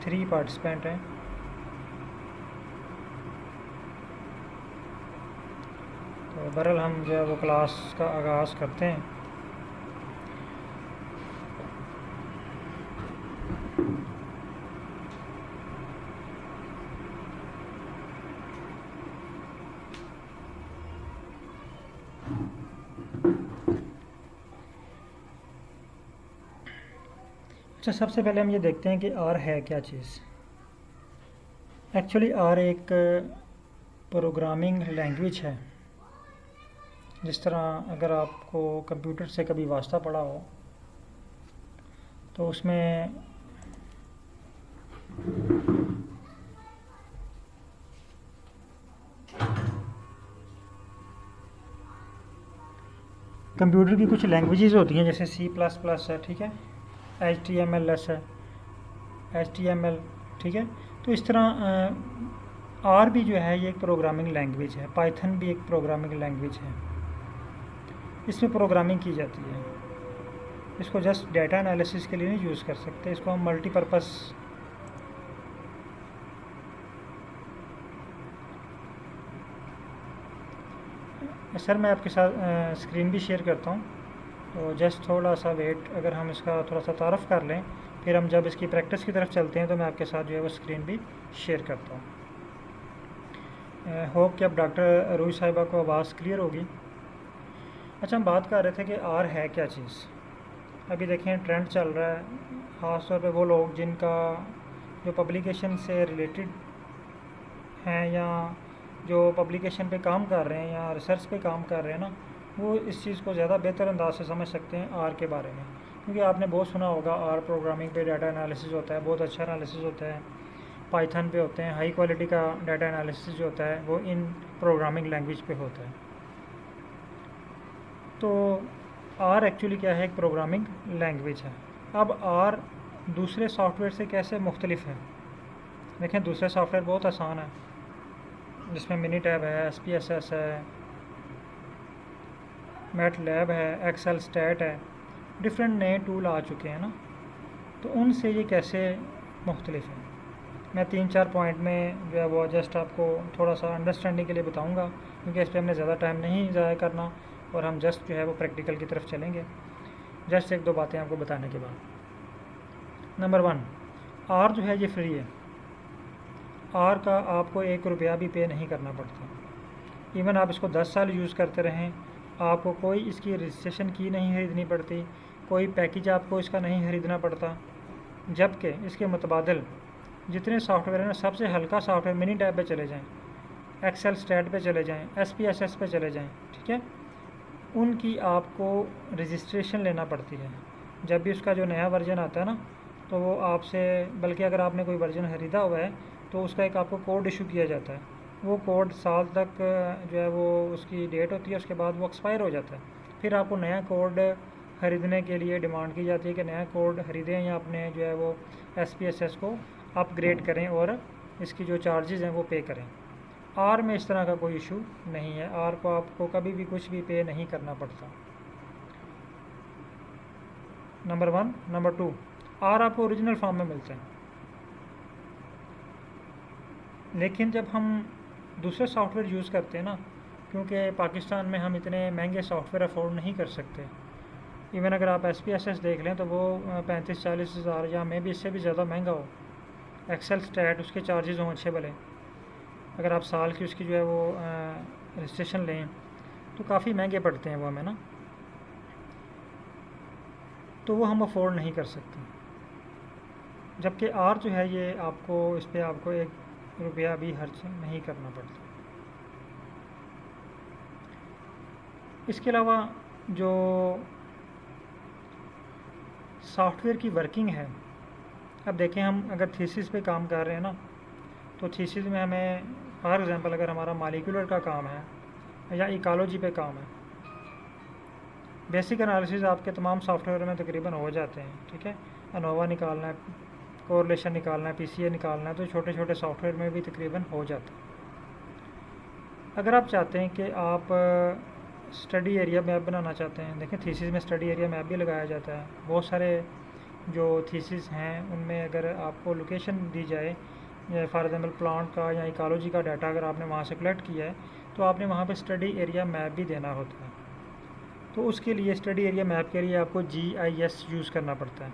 3 participant हैं। तो बहरहाल हम जो है वो क्लास का आगाज़ करते हैं। अच्छा, सबसे पहले हम ये देखते हैं कि आर है क्या चीज़। एक्चुअली आर एक प्रोग्रामिंग लैंग्वेज है। जिस तरह अगर आपको कंप्यूटर से कभी वास्ता पड़ा हो तो उसमें कंप्यूटर की कुछ लैंग्वेजेस होती हैं, जैसे C++ है, ठीक है, HTML है, HTML, ठीक है। तो इस तरह आर भी जो है ये एक प्रोग्रामिंग लैंग्वेज है। पाइथन भी एक प्रोग्रामिंग लैंग्वेज है। इसमें प्रोग्रामिंग की जाती है। इसको जस्ट डाटा एनालिसिस के लिए नहीं यूज़ कर सकते, इसको हम मल्टीपर्पज़ सर मैं आपके साथ स्क्रीन भी शेयर करता हूँ, तो जस्ट थोड़ा सा वेट, अगर हम इसका थोड़ा सा तारफ़ कर लें, फिर हम जब इसकी प्रैक्टिस की तरफ चलते हैं तो मैं आपके साथ जो है वो स्क्रीन भी शेयर करता हूँ। होप कि अब डॉक्टर रूही साहिबा को आवाज़ क्लियर होगी। अच्छा, हम बात कर रहे थे कि आर है क्या चीज़। अभी देखें ट्रेंड चल रहा है, ख़ास तौर पे वो लोग जिनका जो पब्लिकेशन से रिलेटेड हैं या जो पब्लिकेशन पे काम कर रहे हैं या रिसर्च पे काम कर रहे हैं ना, वो इस चीज़ को ज़्यादा बेहतर अंदाज से समझ सकते हैं आर के बारे में। क्योंकि आपने बहुत सुना होगा आर प्रोग्रामिंग पे डाटा एनालिसिस होता है, बहुत अच्छा एनालिसिस होता है। पाइथन पे होते हैं, हाई क्वालिटी का डाटा एनालिसिस जो होता है वो इन प्रोग्रामिंग लैंग्वेज पे होता है। तो आर एक्चुअली क्या है, एक प्रोग्रामिंग लैंग्वेज है। अब आर दूसरे सॉफ्टवेयर से कैसे मुख्तलिफ है। देखें, दूसरे सॉफ्टवेयर बहुत आसान है, जिसमें मिनीटैब है, SPSS है, मैटलैब है, एक्सेल स्टैट है, डिफरेंट नए टूल आ चुके हैं ना। तो उनसे ये कैसे मुख्तलिफ है, मैं 3-4 पॉइंट में जो है वो जस्ट आपको थोड़ा सा अंडरस्टैंडिंग के लिए बताऊंगा, क्योंकि इस पर हमने ज़्यादा टाइम नहीं ज़ाया करना और हम जस्ट जो है वो प्रैक्टिकल की तरफ चलेंगे, जस्ट 1-2 बातें आपको बताने के बाद। नंबर 1, आर जो है ये फ्री है। आर का आपको 1 रुपया भी पे नहीं करना पड़ता। इवन आप इसको 10 साल यूज़ करते रहें, आपको कोई इसकी रजिस्ट्रेशन की नहीं खरीदनी पड़ती, कोई पैकेज आपको इसका नहीं खरीदना पड़ता। जबकि इसके मुतबादिल जितने सॉफ्टवेयर हैं ना, सबसे हल्का सॉफ्टवेयर मिनी टैब पे चले जाएं, एक्सेल स्टैट पे चले जाएं, SPSS पे चले जाएं, ठीक है, उनकी आपको रजिस्ट्रेशन लेना पड़ती है। जब भी उसका जो नया वर्जन आता है ना, तो वो आपसे, बल्कि अगर आपने कोई वर्जन ख़रीदा हुआ है तो उसका एक आपको कोड इशू किया जाता है। वो कोड साल तक जो है वो उसकी डेट होती है, उसके बाद वो एक्सपायर हो जाता है। फिर आपको नया कोड ख़रीदने के लिए डिमांड की जाती है कि नया कोड ख़रीदें या अपने जो है वो SPSS को अपग्रेड करें और इसकी जो चार्जेज़ हैं वो पे करें। आर में इस तरह का कोई इशू नहीं है, आर को आपको कभी भी कुछ भी पे नहीं करना पड़ता। नंबर 1। नंबर 2, आर आपको ओरिजिनल फॉर्म में मिलते हैं, लेकिन जब हम दूसरे सॉफ्टवेयर यूज़ करते हैं ना, क्योंकि पाकिस्तान में हम इतने महंगे सॉफ्टवेयर अफोर्ड नहीं कर सकते। इवन अगर आप SPSS देख लें तो वो 35-40 हज़ार या मे भी इससे भी ज़्यादा महंगा हो। एक्सेल स्टैट उसके चार्जेस हों अच्छे भले, अगर आप साल की उसकी जो है वो रजिस्ट्रेशन लें तो काफ़ी महंगे पड़ते हैं वो हमें ना, तो वो हम अफोर्ड नहीं कर सकते। जबकि आर जो है ये आपको, इस पर आपको 1 रुपया भी खर्च नहीं करना पड़ता। इसके अलावा जो सॉफ्टवेयर की वर्किंग है, अब देखें हम अगर थीसिस पे काम कर रहे हैं ना, तो थीसिस में हमें फॉर एग्ज़ाम्पल अगर हमारा मालिकुलर का काम है या इकोलॉजी पे काम है, बेसिक एनालिसिस आपके तमाम सॉफ्टवेयर में तकरीबन हो जाते हैं, ठीक है। अनोवा निकालना है, कोरिलेशन निकालना है, PCA निकालना है, तो छोटे छोटे सॉफ्टवेयर में भी तकरीबन हो जाता है। अगर आप चाहते हैं कि आप स्टडी एरिया मैप बनाना चाहते हैं, देखें थीसिस में स्टडी एरिया मैप भी लगाया जाता है, बहुत सारे जो थीसिस हैं उनमें अगर आपको लोकेशन दी जाए, फॉर एग्जांपल प्लांट का या इकोलॉजी का डाटा अगर आपने वहाँ से कलेक्ट किया है तो आपने वहाँ पे स्टडी एरिया मैप भी देना होता है। तो उसके लिए स्टडी एरिया मैप के लिए आपको GIS यूज़ करना पड़ता है।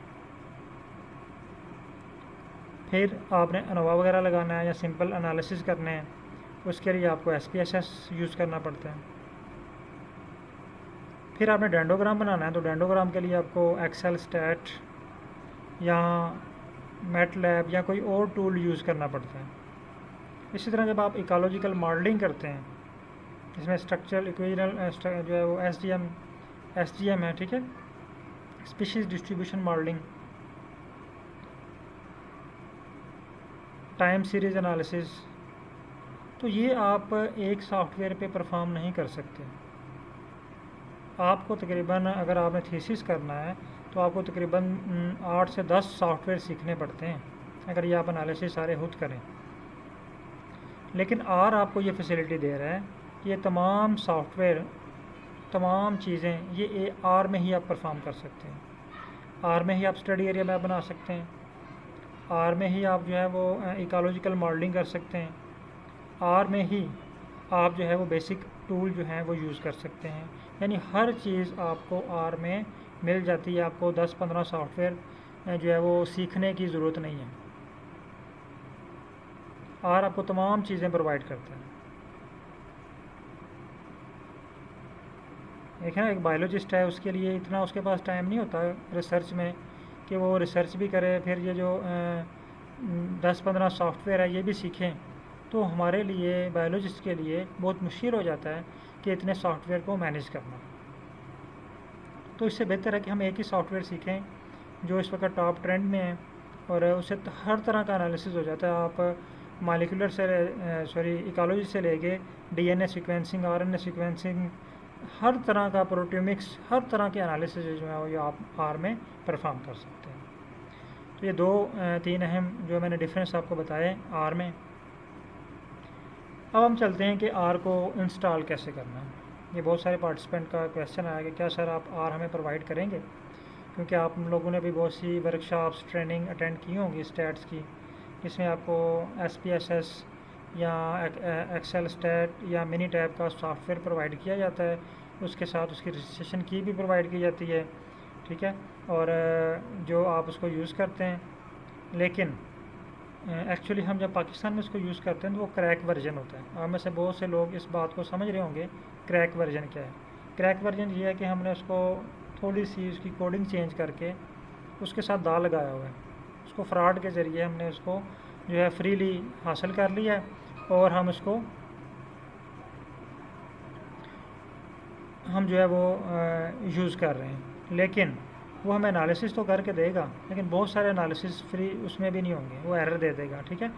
फिर आपने अनोवा वगैरह लगाना है या सिंपल एनालिसिस करने हैं, उसके लिए आपको SPSS यूज़ करना पड़ता है। फिर आपने डेंडोग्राम बनाना है तो डेंडोग्राम के लिए आपको एक्सेल स्टैट या मैटलैब या कोई और टूल यूज़ करना पड़ता है। इसी तरह जब आप इकोलॉजिकल मॉडलिंग करते हैं, इसमें स्ट्रक्चरल इक्वेशनल जो है वो SGM है, ठीक है, species distribution modelling, time series analysis, तो ये आप एक सॉफ्टवेयर पे परफॉर्म नहीं कर सकते। आपको तकरीबन अगर आपने थीसिस करना है तो आपको तकरीबन 8 से 10 सॉफ्टवेयर सीखने पड़ते हैं अगर ये आप एनालिसिस सारे खुद करें। लेकिन आर आपको ये फैसिलिटी दे रहा है कि ये तमाम सॉफ्टवेयर, तमाम चीज़ें ये आर में ही आप परफॉर्म कर सकते हैं। आर में ही आप स्टडी एरिया मैप बना सकते हैं, आर में ही आप जो है वो इकोलॉजिकल मॉडलिंग कर सकते हैं, आर में ही आप जो है वो बेसिक टूल जो हैं वो यूज़ कर सकते हैं। यानी हर चीज़ आपको आर में मिल जाती है। आपको 10-15 सॉफ्टवेयर जो है वो सीखने की ज़रूरत नहीं है। आर आपको तमाम चीज़ें प्रोवाइड करता है। एक है ना, एक बायोलॉजिस्ट है, उसके लिए इतना उसके पास टाइम नहीं होता रिसर्च में कि वो रिसर्च भी करे, फिर ये जो 10-15 सॉफ्टवेयर है ये भी सीखें। तो हमारे लिए, बायोलॉजिस्ट के लिए बहुत मुश्किल हो जाता है कि इतने सॉफ्टवेयर को मैनेज करना। तो इससे बेहतर है कि हम एक ही सॉफ्टवेयर सीखें जो इस वक्त टॉप ट्रेंड में है, और उससे हर तरह का एनालिसिस हो जाता है। आप मालिकुलर से इकोलॉजी से लेके DNA सीक्वेंसिंग, RNA सीक्वेंसिंग, हर तरह का प्रोटियोमिक्स, हर तरह के एनालिसिस जो है वो आप आर में परफॉर्म कर सकते हैं। तो ये 2-3 अहम जो मैंने डिफरेंस आपको बताए आर में। अब हम चलते हैं कि आर को इंस्टॉल कैसे करना है। ये बहुत सारे पार्टिसिपेंट का क्वेश्चन आया कि क्या सर आप आर हमें प्रोवाइड करेंगे, क्योंकि आप लोगों ने भी बहुत सी वर्कशॉप्स, ट्रेनिंग अटेंड की होंगी स्टैट्स की, जिसमें आपको SPSS या एक्सेल स्टैट या मिनी टैब का सॉफ्टवेयर प्रोवाइड किया जाता है, उसके साथ उसकी रजिस्ट्रेशन की भी प्रोवाइड की जाती है, ठीक है, और जो आप उसको यूज़ करते हैं। लेकिन एक्चुअली हम जब पाकिस्तान में इसको यूज़ करते हैं तो वो क्रैक वर्जन होता है। आप में से बहुत से लोग इस बात को समझ रहे होंगे क्रैक वर्जन क्या है। क्रैक वर्जन ये है कि हमने उसको थोड़ी सी उसकी कोडिंग चेंज करके उसके साथ दाल लगाया हुआ है, उसको फ्रॉड के ज़रिए हमने उसको जो है फ्रीली हासिल कर लिया है, और हम उसको हम जो है वो यूज़ कर रहे हैं। लेकिन वो हमें एनालिसिस तो करके देगा, लेकिन बहुत सारे एनालिसिस फ्री उसमें भी नहीं होंगे, वो एरर दे देगा, ठीक है।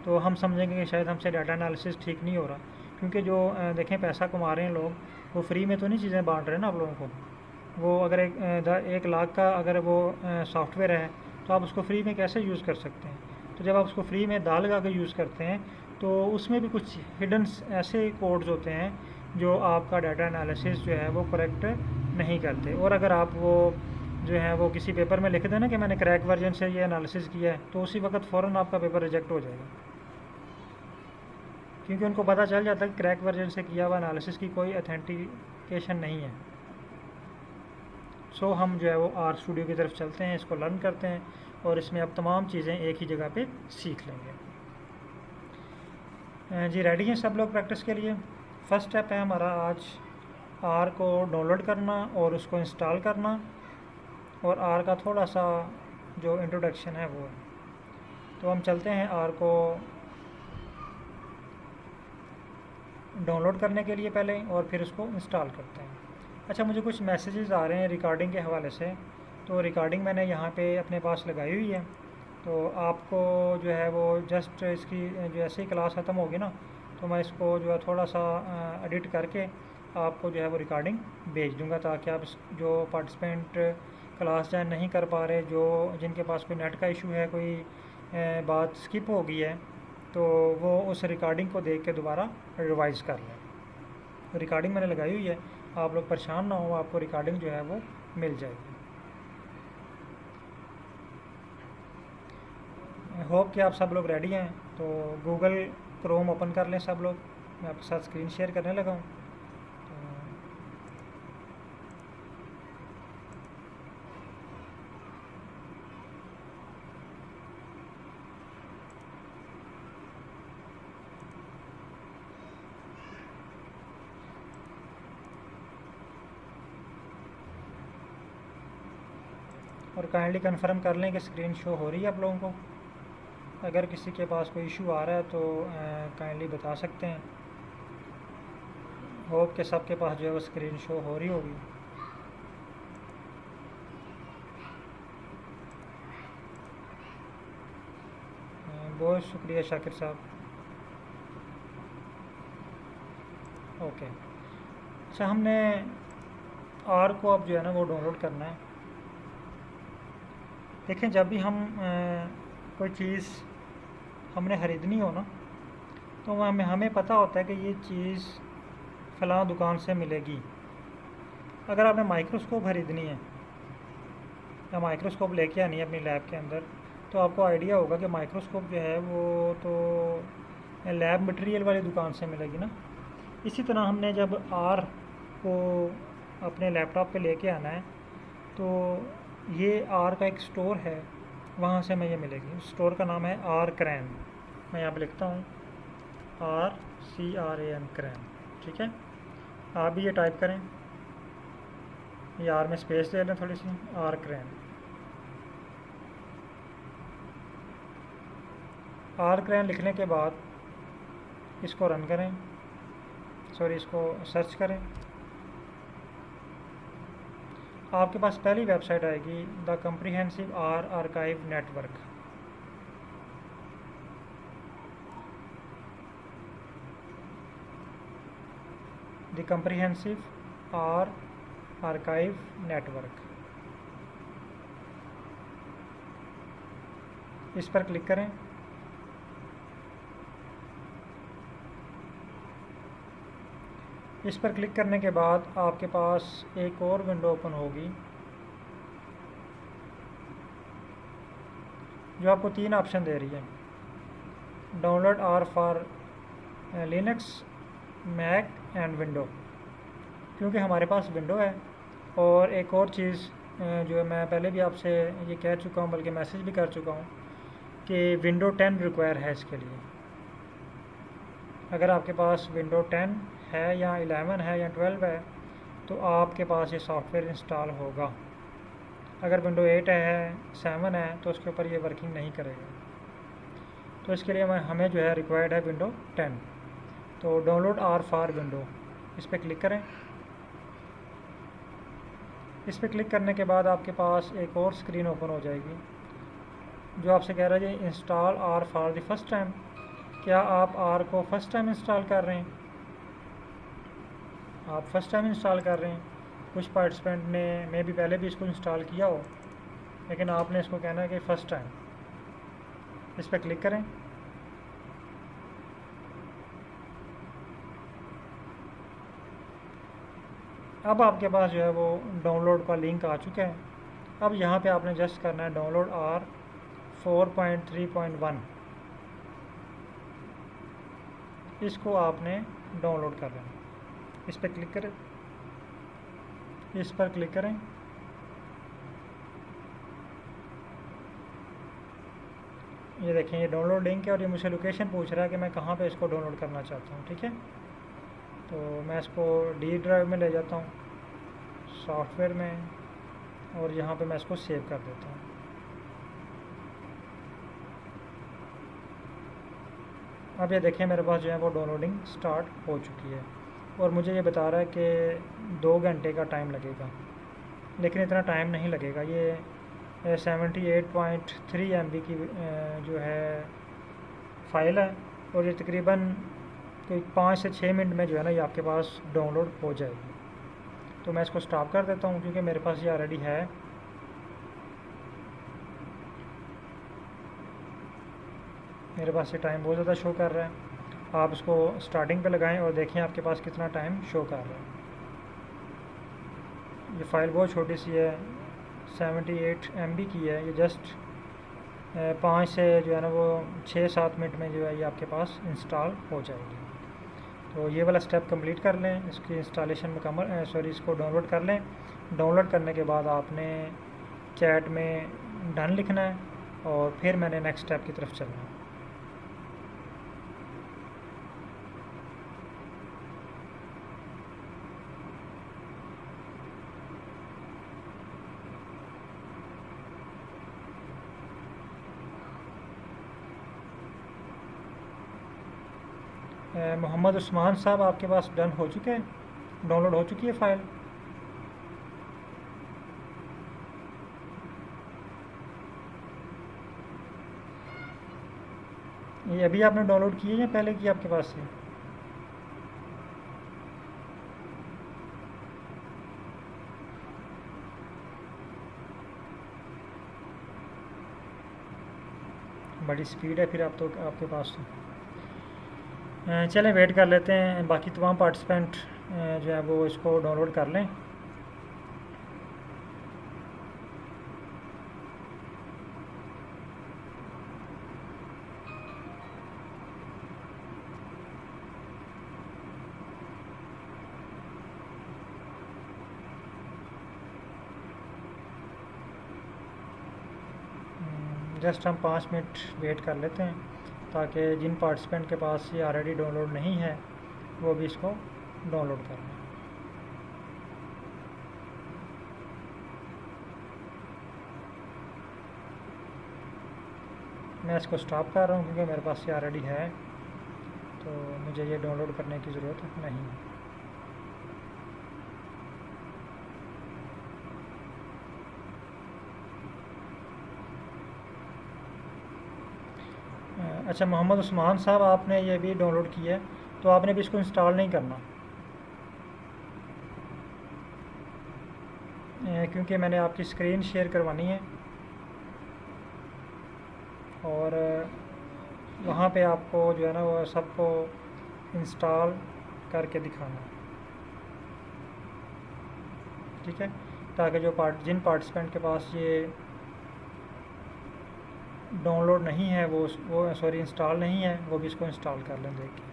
तो हम समझेंगे कि शायद हमसे डाटा एनालिसिस ठीक नहीं हो रहा, क्योंकि जो देखें पैसा कमा रहे हैं लोग, वो फ्री में तो नहीं चीज़ें बांट रहे हैं ना आप लोगों को। वो अगर 1 लाख का अगर वो सॉफ्टवेयर है तो आप उसको फ्री में कैसे यूज़ कर सकते हैं। तो जब आप उसको फ्री में दाल लगा के यूज़ करते हैं तो उसमें भी कुछ हिडन ऐसे कोड्स होते हैं जो आपका डाटा एनालिसिस जो है वो करेक्ट नहीं करते। और अगर आप वो जो है वो किसी पेपर में लिख दें ना कि मैंने क्रैक वर्जन से ये एनालिसिस किया है, तो उसी वक्त फ़ौरन आपका पेपर रिजेक्ट हो जाएगा, क्योंकि उनको पता चल जाता है कि क्रैक वर्जन से किया हुआ एनालिसिस की कोई ऑथेंटिकेशन नहीं है। सो हम जो है वो आर स्टूडियो की तरफ चलते हैं, इसको लर्न करते हैं, और इसमें अब तमाम चीज़ें एक ही जगह पे सीख लेंगे। जी रेडी हैं सब लोग प्रैक्टिस के लिए। फर्स्ट स्टेप है हमारा आज आर को डाउनलोड करना और उसको इंस्टॉल करना, और आर का थोड़ा सा जो इंट्रोडक्शन है वो है। तो हम चलते हैं आर को डाउनलोड करने के लिए पहले, और फिर उसको इंस्टॉल करते हैं। अच्छा, मुझे कुछ मैसेजेस आ रहे हैं रिकॉर्डिंग के हवाले से, तो रिकॉर्डिंग मैंने यहाँ पे अपने पास लगाई हुई है। तो आपको जो है वो जस्ट इसकी जैसे ही क्लास ख़त्म होगी ना, तो मैं इसको जो है थोड़ा सा एडिट करके आपको जो है वो रिकॉर्डिंग भेज दूँगा, ताकि आप जो पार्टिसिपेंट क्लास ज्वाइन नहीं कर पा रहे, जो जिनके पास कोई नेट का इशू है, कोई बात स्किप हो गई है, तो वो उस रिकॉर्डिंग को देख के दोबारा रिवाइज़ कर लें। रिकॉर्डिंग मैंने लगाई हुई है, आप लोग परेशान ना हो, आपको रिकॉर्डिंग जो है वो मिल जाएगी। होप कि आप सब लोग रेडी हैं। तो गूगल क्रोम ओपन कर लें सब लोग। मैं आपके साथ स्क्रीन शेयर करने लगा हूँ। तो और काइंडली कंफर्म कर लें कि स्क्रीन शो हो रही है आप लोगों को। अगर किसी के पास कोई इशू आ रहा है तो काइंडली बता सकते हैं। होप कि सबके पास जो है वो स्क्रीन शो हो रही होगी। बहुत शुक्रिया शाकिर साहब। ओके, अच्छा हमने आर को अब जो है ना वो डाउनलोड करना है। देखें, जब भी हम कोई चीज़ हमने ख़रीदनी हो ना, तो हमें हमें पता होता है कि ये चीज़ फ़लाँ दुकान से मिलेगी। अगर आपने माइक्रोस्कोप ख़रीदनी है या माइक्रोस्कोप लेके आनी है अपनी लैब के अंदर, तो आपको आइडिया होगा कि माइक्रोस्कोप जो है वो तो लैब मटेरियल वाली दुकान से मिलेगी ना। इसी तरह हमने जब आर को अपने लैपटॉप पे लेके आना है, तो ये आर का एक स्टोर है, वहाँ से हमें ये मिलेगी। स्टोर का नाम है आर क्रैन। मैं यहाँ पे लिखता हूँ RCRAN क्रैन। ठीक है, आप भी ये टाइप करें, ये आर में स्पेस दे लें थोड़ी सी, आर क्रैन। आर क्रैन लिखने के बाद इसको रन करें, सॉरी इसको सर्च करें। आपके पास पहली वेबसाइट आएगी, the comprehensive R archive network. The comprehensive R archive network, इस पर क्लिक करें। इस पर क्लिक करने के बाद आपके पास एक और विंडो ओपन होगी, जो आपको 3 ऑप्शन दे रही है। Download R for Linux, Mac and window. क्योंकि हमारे पास विंडो है, और एक और चीज़ जो है मैं पहले भी आपसे ये कह चुका हूँ, बल्कि मैसेज भी कर चुका हूँ कि विंडो 10 रिक्वायर है इसके लिए। अगर आपके पास विंडो 10 है या 11 है या 12 है, तो आपके पास ये सॉफ्टवेयर इंस्टॉल होगा। अगर विंडो 8 है, 7 है, तो उसके ऊपर ये वर्किंग नहीं करेगा। तो इसके लिए हमें जो है रिक्वायर्ड है विंडो 10। तो डाउनलोड आर फॉर विंडो, इस पर क्लिक करें। इस पर क्लिक करने के बाद आपके पास एक और स्क्रीन ओपन हो जाएगी, जो आपसे कह रहा है जी install are for the first time. क्या आप आर को फर्स्ट टाइम इंस्टॉल कर रहे हैं? आप फर्स्ट टाइम इंस्टॉल कर रहे हैं। कुछ पार्टिसिपेंट ने मैं भी पहले भी इसको इंस्टॉल किया हो, लेकिन आपने इसको कहना है कि फ़र्स्ट टाइम। इस पर क्लिक करें। अब आपके पास जो है वो डाउनलोड का लिंक आ चुका है। अब यहाँ पे आपने जस्ट करना है डाउनलोड आर 4.3.1, इसको आपने डाउनलोड कर लेना। इस पर क्लिक करें, इस पर क्लिक करें। ये देखें, ये डाउनलोड लिंक है, और ये मुझे लोकेशन पूछ रहा है कि मैं कहाँ पे इसको डाउनलोड करना चाहता हूँ। ठीक है, तो मैं इसको डी ड्राइव में ले जाता हूँ, सॉफ्टवेयर में, और यहाँ पे मैं इसको सेव कर देता हूँ। अब ये देखें, मेरे पास जो है वो डाउनलोडिंग स्टार्ट हो चुकी है, और मुझे ये बता रहा है कि 2 घंटे का टाइम लगेगा। लेकिन इतना टाइम नहीं लगेगा। ये 78.3 MB की जो है फ़ाइल है, और ये तकरीबन कोई 5 से 6 मिनट में जो है ना ये आपके पास डाउनलोड हो जाएगी। तो मैं इसको स्टॉप कर देता हूँ, क्योंकि मेरे पास ये ऑलरेडी है। मेरे पास ये टाइम बहुत ज़्यादा शो कर रहा है। आप इसको स्टार्टिंग पे लगाएं और देखें आपके पास कितना टाइम शो कर रहा है। ये फ़ाइल बहुत छोटी सी है, 78 MB की है। ये जस्ट 5 से जो है ना वो 6-7 मिनट में जो है ये आपके पास इंस्टॉल हो जाएगी। तो ये वाला स्टेप कंप्लीट कर लें, इसकी इंस्टॉलेशन मुकम्मल इसको डाउनलोड कर लें। डाउनलोड करने के बाद आपने चैट में डन लिखना है और फिर मैंने नेक्स्ट स्टेप की तरफ चलना है। मोहम्मद उस्मान साहब, आपके पास डन हो चुके हैं, डाउनलोड हो चुकी है फ़ाइल? ये अभी आपने डाउनलोड की है या पहले की आपके पास से? बड़ी स्पीड है फिर आप तो आपके पास तो। चलें वेट कर लेते हैं, बाकी तमाम पार्टिसिपेंट जो है वो इसको डाउनलोड कर लें। जस्ट हम 5 मिनट वेट कर लेते हैं ताकि जिन पार्टिसिपेंट के पास ये ऑलरेडी डाउनलोड नहीं है वो भी इसको डाउनलोड कर लें। मैं इसको स्टॉप कर रहा हूँ क्योंकि मेरे पास ये ऑलरेडी है, तो मुझे ये डाउनलोड करने की ज़रूरत नहीं है। अच्छा मोहम्मद उस्मान साहब, आपने ये भी डाउनलोड किया है तो आपने भी इसको इंस्टॉल नहीं करना, क्योंकि मैंने आपकी स्क्रीन शेयर करवानी है और वहाँ पे आपको जो है ना वो सबको इंस्टॉल करके दिखाना है, ठीक है, ताकि जिन पार्टिसिपेंट के पास ये डाउनलोड नहीं है वो सॉरी इंस्टॉल नहीं है वो भी इसको इंस्टॉल कर लें देख के।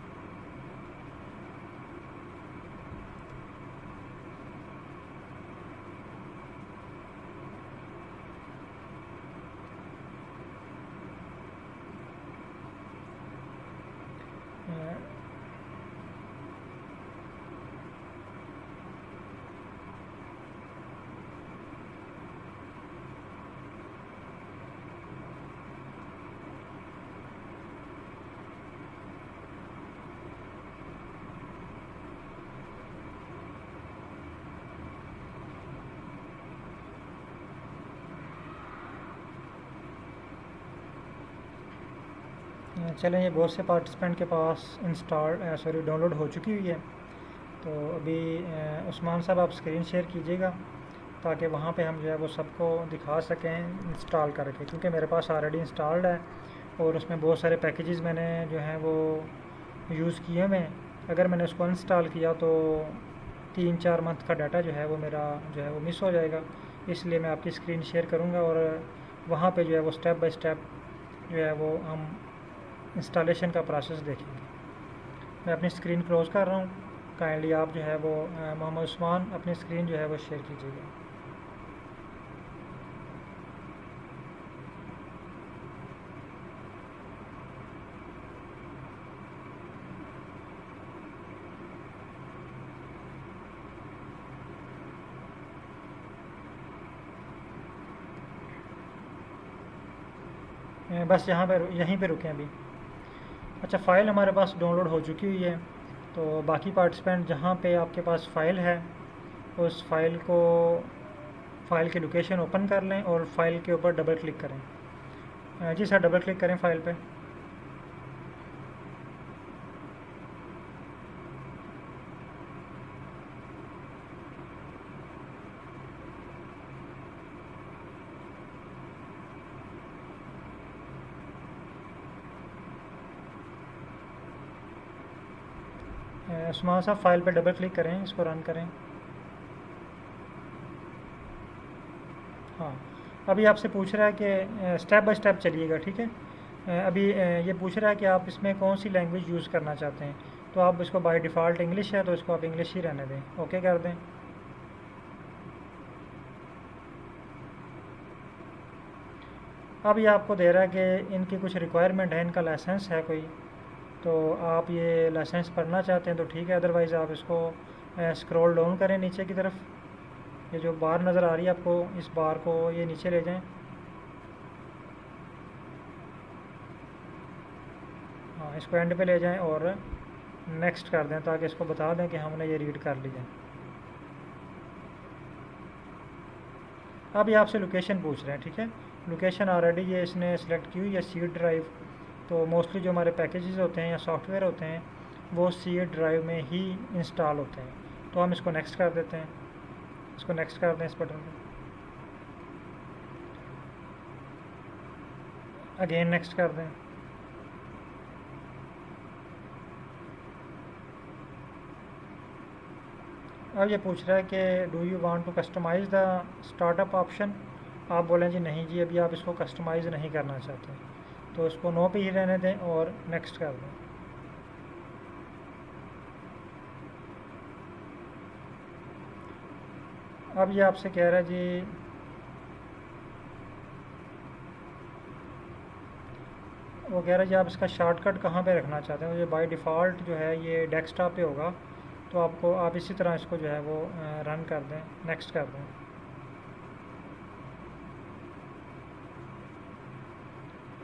चलें, ये बहुत से पार्टिसिपेंट के पास डाउनलोड हो चुकी हुई है। तो अभी उस्मान साहब आप स्क्रीन शेयर कीजिएगा ताकि वहाँ पे हम जो है वो सबको दिखा सकें इंस्टॉल करके, क्योंकि मेरे पास ऑलरेडी इंस्टॉल्ड है और उसमें बहुत सारे पैकेजेस मैंने जो हैं वो यूज़ किए हुए हैं। अगर मैंने उसको इंस्टॉल किया तो 3-4 मंथ का डाटा जो है वो मेरा जो है वो मिस हो जाएगा। इसलिए मैं आपकी स्क्रीन शेयर करूँगा और वहाँ पे जो है वो स्टेप बाय स्टेप जो है वो हम इंस्टॉलेशन का प्रोसेस देखेंगे। मैं अपनी स्क्रीन क्लोज़ कर रहा हूँ, काइंडली आप जो है वो मोहम्मद उस्मान अपनी स्क्रीन जो है वो शेयर कीजिएगा। बस यहीं पे रुकें अभी। अच्छा, फ़ाइल हमारे पास डाउनलोड हो चुकी हुई है, तो बाकी पार्टिसिपेंट जहाँ पे आपके पास फ़ाइल है उस फ़ाइल की लोकेशन ओपन कर लें और फाइल के ऊपर डबल क्लिक करें। जी सर, डबल क्लिक करें फ़ाइल पे। उस्मान साहब फ़ाइल पे डबल क्लिक करें, इसको रन करें। हाँ, अभी आपसे पूछ रहा है कि स्टेप बाय स्टेप चलिएगा, ठीक है। अभी ये पूछ रहा है कि आप इसमें कौन सी लैंग्वेज यूज़ करना चाहते हैं। तो आप इसको बाय डिफ़ॉल्ट इंग्लिश है तो इसको आप इंग्लिश ही रहने दें, ओके कर दें। अब ये आपको दे रहा है कि इनकी कुछ रिक्वायरमेंट है, इनका लाइसेंस है कोई, तो आप ये लाइसेंस पढ़ना चाहते हैं तो ठीक है, अदरवाइज़ आप इसको स्क्रॉल डाउन करें नीचे की तरफ। ये जो बार नज़र आ रही है आपको, इस बार को ये नीचे ले जाएं। हाँ, इसको एंड पे ले जाएं और नेक्स्ट कर दें ताकि इसको बता दें कि हमने ये रीड कर लिया। अब ये आपसे लोकेशन पूछ रहे हैं, ठीक है। लोकेशन ऑलरेडी ये इसने सेलेक्ट की हुई है, सी ड्राइव। तो मोस्टली जो हमारे पैकेजेस होते हैं या सॉफ्टवेयर होते हैं वो सी ड्राइव में ही इंस्टॉल होते हैं। तो हम इसको नेक्स्ट कर देते हैं, इसको नेक्स्ट कर दें इस बटन को, अगेन नेक्स्ट कर दें। अब ये पूछ रहा है कि do you want to customize the startup option. आप बोलें जी नहीं जी, अभी आप इसको कस्टमाइज़ नहीं करना चाहते, तो इसको नो पे ही रहने दें और नेक्स्ट कर दें। अब ये आपसे कह रहा है जी, वो कह रहा है जी आप इसका शॉर्टकट कहाँ पे रखना चाहते हैं। तो ये बाय डिफ़ॉल्ट जो है ये डेस्कटॉप पे होगा, तो आपको आप इसी तरह इसको जो है वो रन कर दें, नेक्स्ट कर दें।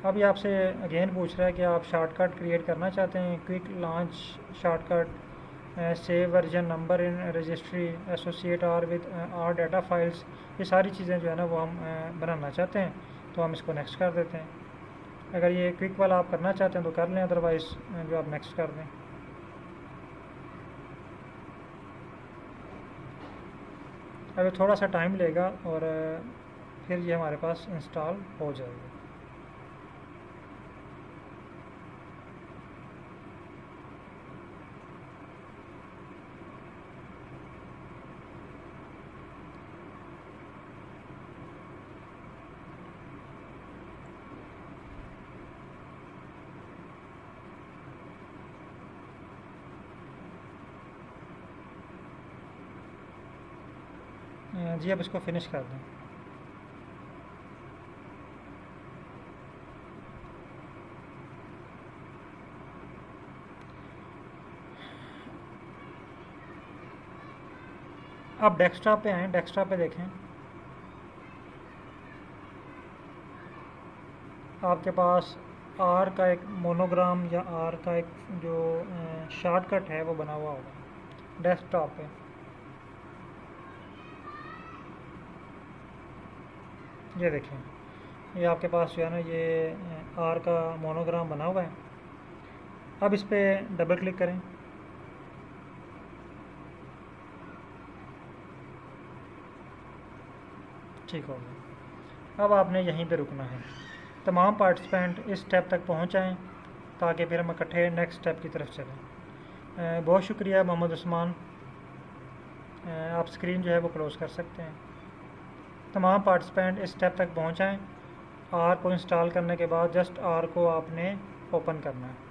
अब ये आपसे अगेन पूछ रहा है कि आप शॉर्टकट क्रिएट करना चाहते हैं, quick launch shortcut, save version number in registry, associate R with R data files. ये सारी चीज़ें जो है ना वो हम बनाना चाहते हैं, तो हम इसको नेक्स्ट कर देते हैं। अगर ये क्विक वाला आप करना चाहते हैं तो कर लें, अदरवाइज़ जो आप नेक्स्ट कर दें। अभी थोड़ा सा टाइम लेगा और फिर ये हमारे पास इंस्टॉल हो जाएगा। जी अब इसको फिनिश कर दें। आप डेस्कटॉप पे आएँ, डेस्कटॉप पे देखें, आपके पास आर का एक मोनोग्राम या आर का एक जो शॉर्टकट है वो बना हुआ होगा डेस्कटॉप पे। ये देखें, ये आपके पास जो है ना ये आर का मोनोग्राम बना हुआ है। अब इस पर डबल क्लिक करें, ठीक हो गया। अब आपने यहीं पे रुकना है, तमाम पार्टिसिपेंट इस स्टेप तक पहुँच जाएँ ताकि फिर हम इकट्ठे नेक्स्ट स्टेप की तरफ चलें। बहुत शुक्रिया मोहम्मद उस्मान, आप स्क्रीन जो है वो क्लोज़ कर सकते हैं। तमाम पार्टिसिपेंट इस स्टेप तक पहुँच जाएँ। आर को इंस्टॉल करने के बाद जस्ट आर को आपने ओपन करना है।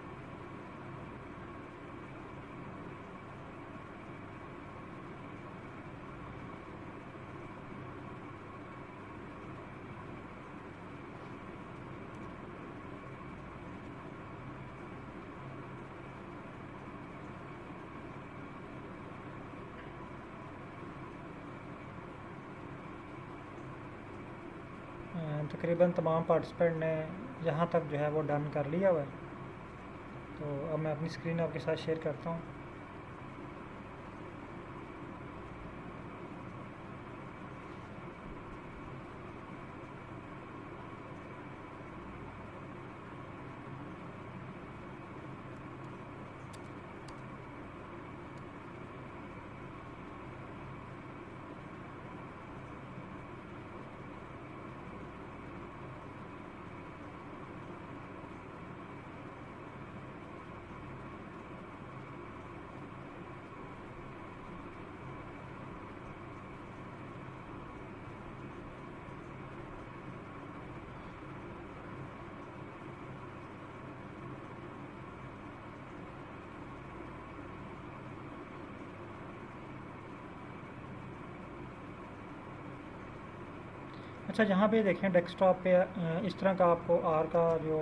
तकरीबन तमाम पार्टिसिपेंट ने यहाँ तक जो है वो डन कर लिया हुआ है। तो अब मैं अपनी स्क्रीन आपके साथ शेयर करता हूँ। अच्छा, यहाँ पे देखें डेस्कटॉप पे इस तरह का आपको आर का जो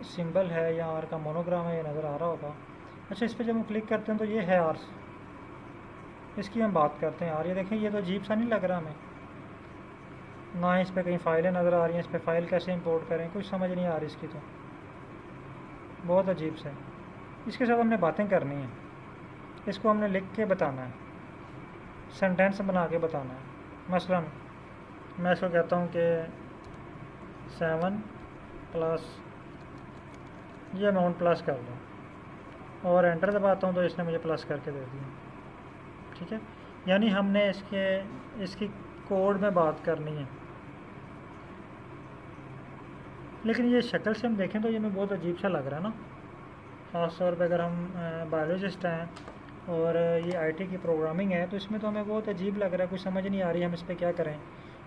सिंबल है या आर का मोनोग्राम है ये नज़र आ रहा होगा। अच्छा, इस पर जब हम क्लिक करते हैं तो ये है आर, इसकी हम बात करते हैं। आर ये देखें, ये तो अजीब सा नहीं लग रहा हमें, ना इस पर कहीं फ़ाइलें नज़र आ रही हैं। इस पर फ़ाइल कैसे इंपोर्ट करें कुछ समझ नहीं आ रही इसकी, तो बहुत अजीब सा है। इसके साथ हमने बातें करनी है, इसको हमने लिख के बताना है, सेंटेंस बना के बताना है। मसलन मैं इसको कहता हूँ कि 7 प्लस ये अमाउंट प्लस कर दो और एंटर दबाता हूँ तो इसने मुझे प्लस करके दे दिया। ठीक है, यानी हमने इसकी कोड में बात करनी है। लेकिन ये शक्ल से हम देखें तो ये हमें बहुत अजीब सा लग रहा है ना, ख़ास तौर पर अगर हम बायोलॉजिस्ट हैं और ये आईटी की प्रोग्रामिंग है तो इसमें तो हमें बहुत अजीब लग रहा है, कुछ समझ नहीं आ रही हम इस पर क्या करें।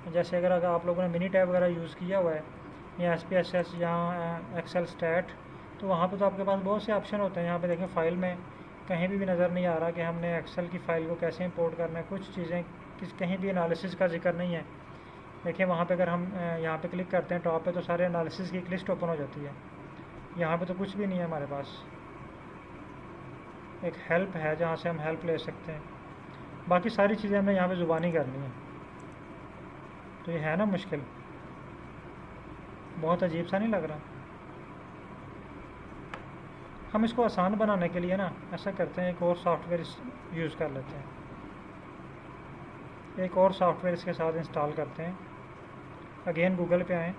जैसे अगर आप लोगों ने मिनी टैब वगैरह यूज़ किया हुआ है या SPSS या एक्सेल स्टैट, तो वहाँ पे तो आपके पास बहुत से ऑप्शन होते हैं। यहाँ पे देखें फ़ाइल में कहीं भी नज़र नहीं आ रहा कि हमने एक्सेल की फ़ाइल को कैसे इंपोर्ट करना है। कुछ चीज़ें कहीं भी एनालिसिस का जिक्र नहीं है। देखिए वहाँ पे अगर हम यहाँ पे क्लिक करते हैं टॉप पे तो सारे एनालिसिस की एक लिस्ट ओपन हो जाती है। यहाँ पे तो कुछ भी नहीं है हमारे पास। एक हेल्प है जहाँ से हम हेल्प ले सकते हैं, बाकी सारी चीज़ें हमें यहाँ पे ज़ुबानी करनी है। तो ये है ना मुश्किल, बहुत अजीब सा नहीं लग रहा। हम इसको आसान बनाने के लिए ना ऐसा करते हैं, एक और सॉफ्टवेयर यूज़ कर लेते हैं, एक और सॉफ्टवेयर इसके साथ इंस्टॉल करते हैं। अगेन गूगल पे आएँ,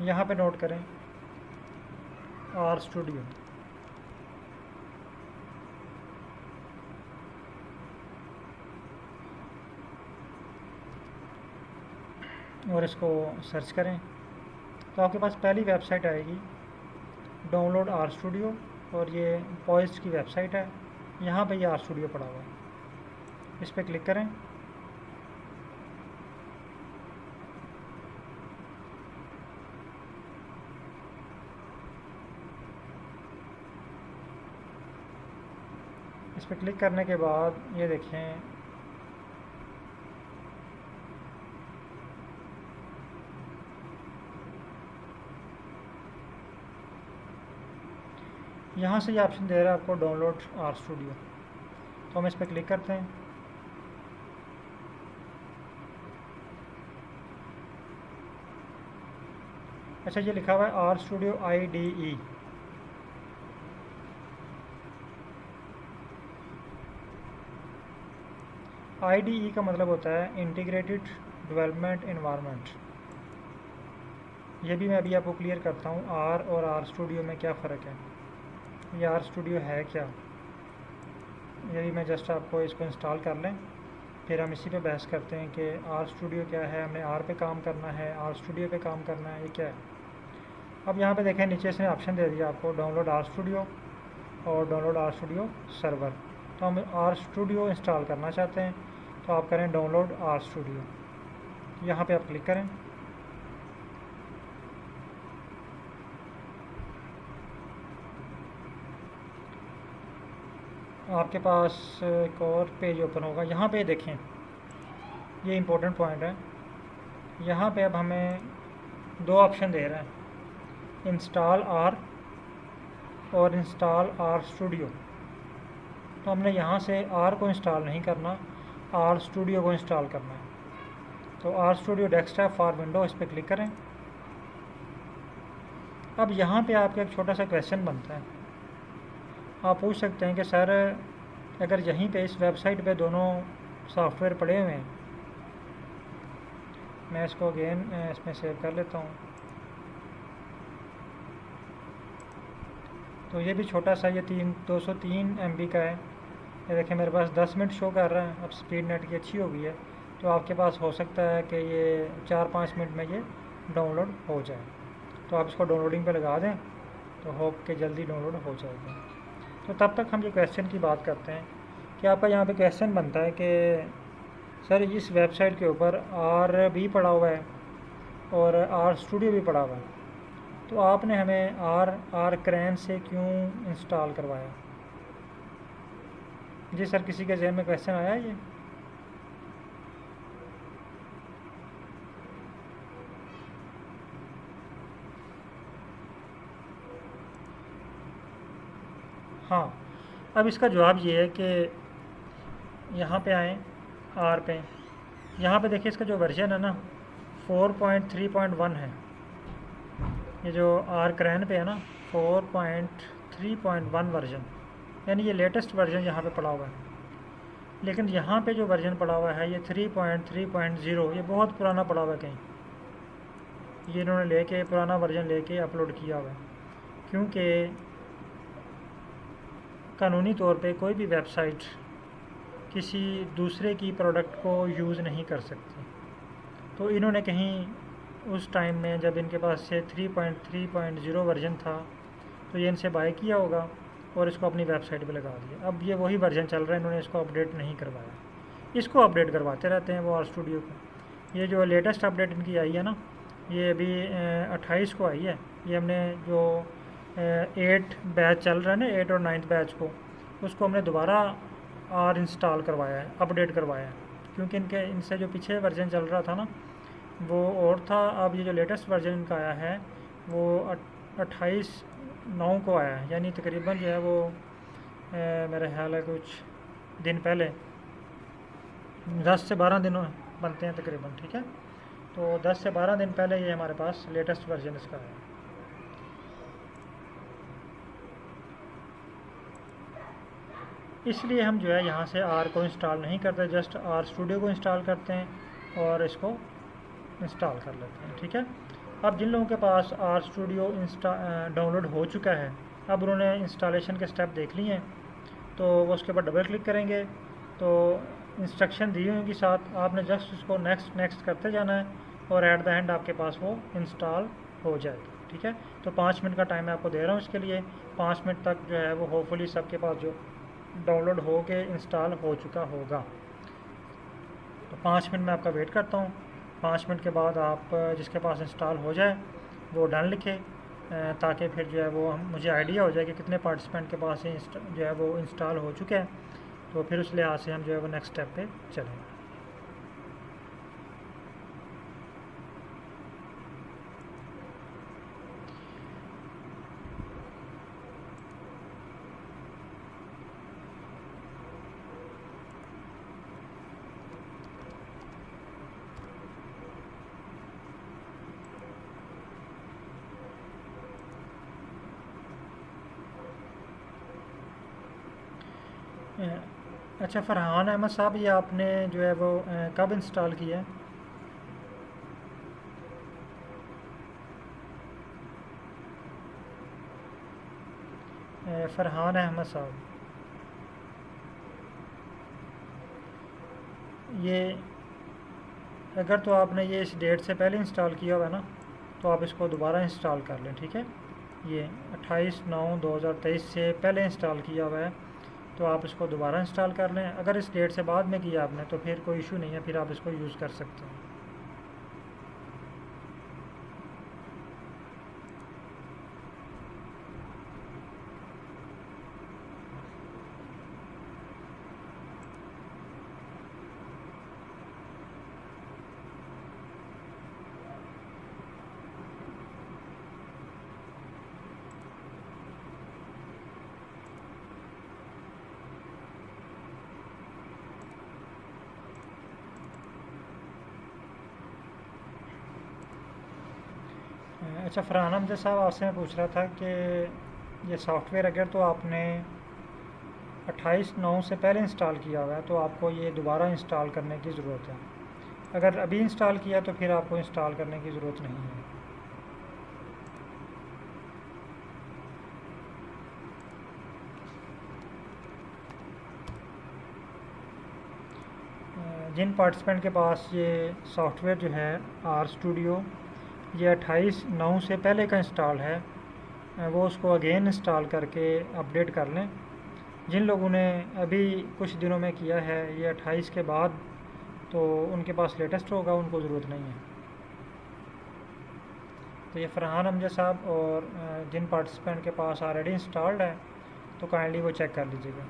यहाँ पे नोट करें आर स्टूडियो, और इसको सर्च करें तो आपके पास पहली वेबसाइट आएगी डाउनलोड आर स्टूडियो, और ये पॉइस्ट की वेबसाइट है। यहाँ पे ये आर स्टूडियो पड़ा हुआ है, इस पर क्लिक करें। इस पर क्लिक करने के बाद ये देखें यहाँ से ये ऑप्शन दे रहा है आपको डाउनलोड आर स्टूडियो, तो हम इस पर क्लिक करते हैं। अच्छा, ये लिखा हुआ है आर स्टूडियो IDE। IDE का मतलब होता है इंटीग्रेटेड डेवलपमेंट एनवायरनमेंट। ये भी मैं अभी आपको क्लियर करता हूँ आर और आर स्टूडियो में क्या फ़र्क है, ये आर स्टूडियो है क्या। ये भी मैं जस्ट आपको इसको इंस्टॉल कर लें, फिर हम इसी पे बहस करते हैं कि आर स्टूडियो क्या है, हमने आर पे काम करना है, आर स्टूडियो पे काम करना है, ये क्या है। अब यहाँ पे देखें नीचे से ऑप्शन दे दिया आपको डाउनलोड आर स्टूडियो और डाउनलोड आर स्टूडियो सर्वर। तो हम आर स्टूडियो इंस्टॉल करना चाहते हैं तो आप करें डाउनलोड आर स्टूडियो, यहाँ पे आप क्लिक करें। आपके पास एक और पेज ओपन होगा, यहाँ पे देखें ये इम्पोर्टेंट पॉइंट है। यहाँ पे अब हमें दो ऑप्शन दे रहा है, इंस्टॉल आर और इंस्टॉल आर स्टूडियो। तो हमने यहाँ से आर को इंस्टॉल नहीं करना, आर स्टूडियो को इंस्टॉल करना है। तो R studio desktop for window, इस पर क्लिक करें। अब यहाँ पे आपका एक छोटा सा क्वेश्चन बनता है, आप पूछ सकते हैं कि सर अगर यहीं पे इस वेबसाइट पे दोनों सॉफ्टवेयर पड़े हुए हैं, मैं इसको अगेन इसमें सेव कर लेता हूँ। तो ये भी छोटा सा, ये 203 MB का है। ये देखें मेरे पास 10 मिनट शो कर रहा है। अब स्पीड नेट की अच्छी हो गई है, तो आपके पास हो सकता है कि ये 4-5 मिनट में ये डाउनलोड हो जाए। तो आप इसको डाउनलोडिंग पे लगा दें तो होप के जल्दी डाउनलोड हो जाएगा। तो तब तक हम ये क्वेश्चन की बात करते हैं कि आपका यहाँ पे क्वेश्चन बनता है कि सर इस वेबसाइट के ऊपर आर भी पड़ा हुआ है और आर स्टूडियो भी पड़ा हुआ है, तो आपने हमें आर क्रैन से क्यों इंस्टॉल करवाया। जी सर, किसी के जहन में क्वेश्चन आया ये? हाँ, अब इसका जवाब ये है कि यहाँ पे आएँ आर पे, यहाँ पे देखिए इसका जो वर्जन है ना 4.3.1 है। ये जो आर क्रैन पे है ना 4.3.1 वर्जन, यानी ये लेटेस्ट वर्जन यहाँ पे पड़ा हुआ है। लेकिन यहाँ पे जो वर्जन पड़ा हुआ है ये 3.3.0, ये बहुत पुराना पड़ा हुआ है कहीं। ये इन्होंने लेके पुराना वर्जन लेके अपलोड किया हुआ है, क्योंकि कानूनी तौर पे कोई भी वेबसाइट किसी दूसरे की प्रोडक्ट को यूज़ नहीं कर सकती। तो इन्होंने कहीं उस टाइम में जब इनके पास से 3.3.0 वर्जन था तो ये इनसे बाय किया होगा और इसको अपनी वेबसाइट पे लगा दिया। अब ये वही वर्जन चल रहा है, इन्होंने इसको अपडेट नहीं करवाया। इसको अपडेट करवाते रहते हैं वो आर स्टूडियो को। ये जो लेटेस्ट अपडेट इनकी आई है ना, ये अभी 28 को आई है। ये हमने जो 8 बैच चल रहा है ना, 8 और 9th बैच को, उसको हमने दोबारा आर इंस्टॉल करवाया है, अपडेट करवाया है, क्योंकि इनसे जो पीछे वर्जन चल रहा था ना वो और था। अब ये जो लेटेस्ट वर्जन इनका आया है वो 28/9 को आया है, यानी तकरीबन जो है वो मेरा ख्याल है कुछ दिन पहले, 10 से 12 दिन बनते हैं तकरीबन, ठीक है। तो 10 से 12 दिन पहले ये हमारे पास लेटेस्ट वर्जन इसका है। इसलिए हम जो है यहाँ से आर को इंस्टॉल नहीं करते, जस्ट आर स्टूडियो को इंस्टॉल करते हैं और इसको इंस्टॉल कर लेते हैं, ठीक है। अब जिन लोगों के पास आर स्टूडियो डाउनलोड हो चुका है, अब उन्होंने इंस्टॉलेशन के स्टेप देख लिए हैं, तो वो उसके ऊपर डबल क्लिक करेंगे तो इंस्ट्रक्शन दी होंगी साथ, आपने जस्ट उसको नेक्स्ट नेक्स्ट करते जाना है और एट द एंड आपके पास वो इंस्टॉल हो जाएगा, ठीक है। तो 5 मिनट का टाइम मैं आपको दे रहा हूँ इसके लिए। 5 मिनट तक जो है वो होपफुली सबके पास जो डाउनलोड हो के इंस्टॉल हो चुका होगा। तो 5 मिनट में आपका वेट करता हूँ। 5 मिनट के बाद आप जिसके पास इंस्टॉल हो जाए वो डन लिखे, ताकि फिर जो है वो मुझे आइडिया हो जाए कि कितने पार्टिसिपेंट के पास जो है वो इंस्टॉल हो चुके हैं, तो फिर उस लिहाज से हम जो है वो नेक्स्ट स्टेप पे चलेंगे। अच्छा फरहान अहमद साहब, ये आपने जो है वो कब इंस्टॉल किया है? फरहान अहमद साहब, ये अगर तो आपने ये इस डेट से पहले इंस्टॉल किया हुआ है ना, तो आप इसको दोबारा इंस्टॉल कर लें, ठीक है। ये 28/9/2023 से पहले इंस्टॉल किया हुआ है, तो आप इसको दोबारा इंस्टॉल कर लें। अगर इस डेट से बाद में किया आपने तो फिर कोई इशू नहीं है, फिर आप इसको यूज़ कर सकते हैं। अच्छा फरहान अहमद साहब, आपसे मैं पूछ रहा था कि ये सॉफ्टवेयर अगर तो आपने 28/9 से पहले इंस्टॉल किया हुआ है तो आपको ये दोबारा इंस्टॉल करने की ज़रूरत है। अगर अभी इंस्टॉल किया तो फिर आपको इंस्टॉल करने की ज़रूरत नहीं है। जिन पार्टिसिपेंट के पास ये सॉफ्टवेयर जो है आर स्टूडियो ये 28/9 से पहले का इंस्टॉल है, वो उसको अगेन इंस्टॉल करके अपडेट कर लें। जिन लोगों ने अभी कुछ दिनों में किया है ये 28 के बाद, तो उनके पास लेटेस्ट होगा, उनको ज़रूरत नहीं है। तो ये फरहान अमजद साहब और जिन पार्टिसिपेंट के पास ऑलरेडी इंस्टॉल्ड है तो काइंडली वो चेक कर लीजिएगा।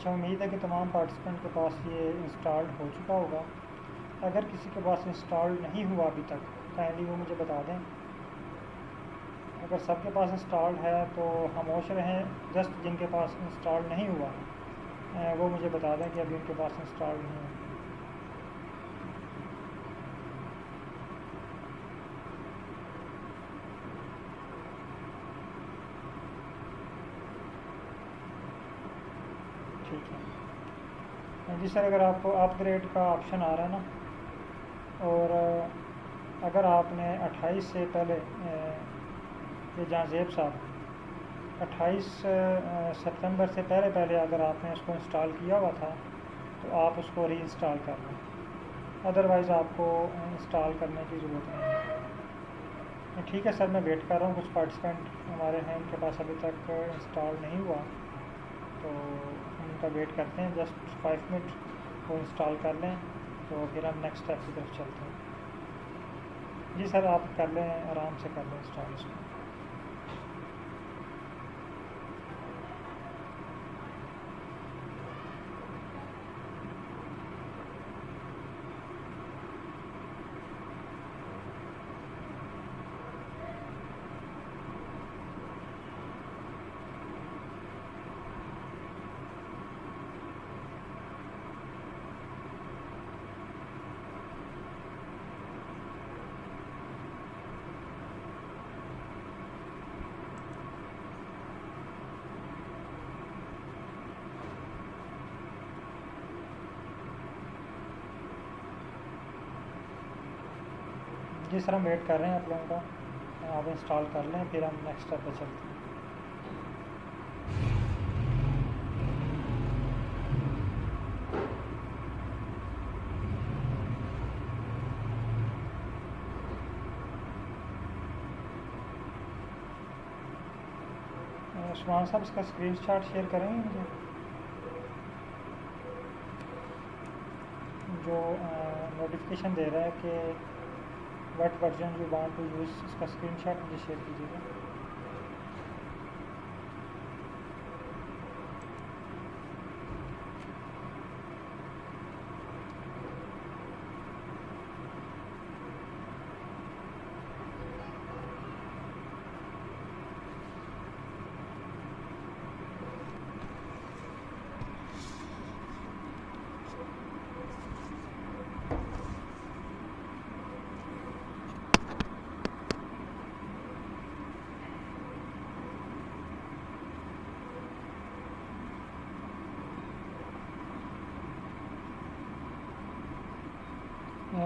अच्छा, उम्मीद है कि तमाम पार्टिसिपेंट के पास ये इंस्टॉल्ड हो चुका होगा। अगर किसी के पास इंस्टॉल्ड नहीं हुआ अभी तक, काइंडली वो मुझे बता दें। अगर सबके पास इंस्टॉल्ड है तो खामोश रहें, जस्ट जिनके पास इंस्टॉल्ड नहीं हुआ है वो मुझे बता दें कि अभी उनके पास इंस्टॉल्ड नहीं है। ठीक है जी सर, अगर आपको अपग्रेड का ऑप्शन आ रहा है ना, और अगर आपने 28 से पहले ये जहाँ जेब साहब 28 सितंबर से पहले पहले अगर आपने उसको इंस्टॉल किया हुआ था तो आप उसको री इंस्टॉल कर लें, अदरवाइज़ आपको इंस्टॉल करने की ज़रूरत नहीं है। ठीक है सर, मैं वेट कर रहा हूँ। कुछ पार्टिसिपेंट हमारे हैं, उनके पास अभी तक इंस्टॉल नहीं हुआ, तो हम उनका वेट करते हैं। जस्ट 5 मिनट वो इंस्टॉल कर लें तो फिर हम नेक्स्ट स्टेप की तरफ चलते हैं। जी सर, आप कर लें, आराम से कर लें इंस्टॉल इसको। जी सर, हम वेट कर रहे हैं आप लोगों का। आप इंस्टॉल कर लें, फिर हम नेक्स्ट स्टेप पे चलते हैं। उस्मान साहब, इसका स्क्रीनशॉट शेयर करेंगे मुझे, जो नोटिफिकेशन दे रहा है कि what version you want to use, इसका स्क्रीनशॉट मुझे शेयर कीजिएगा।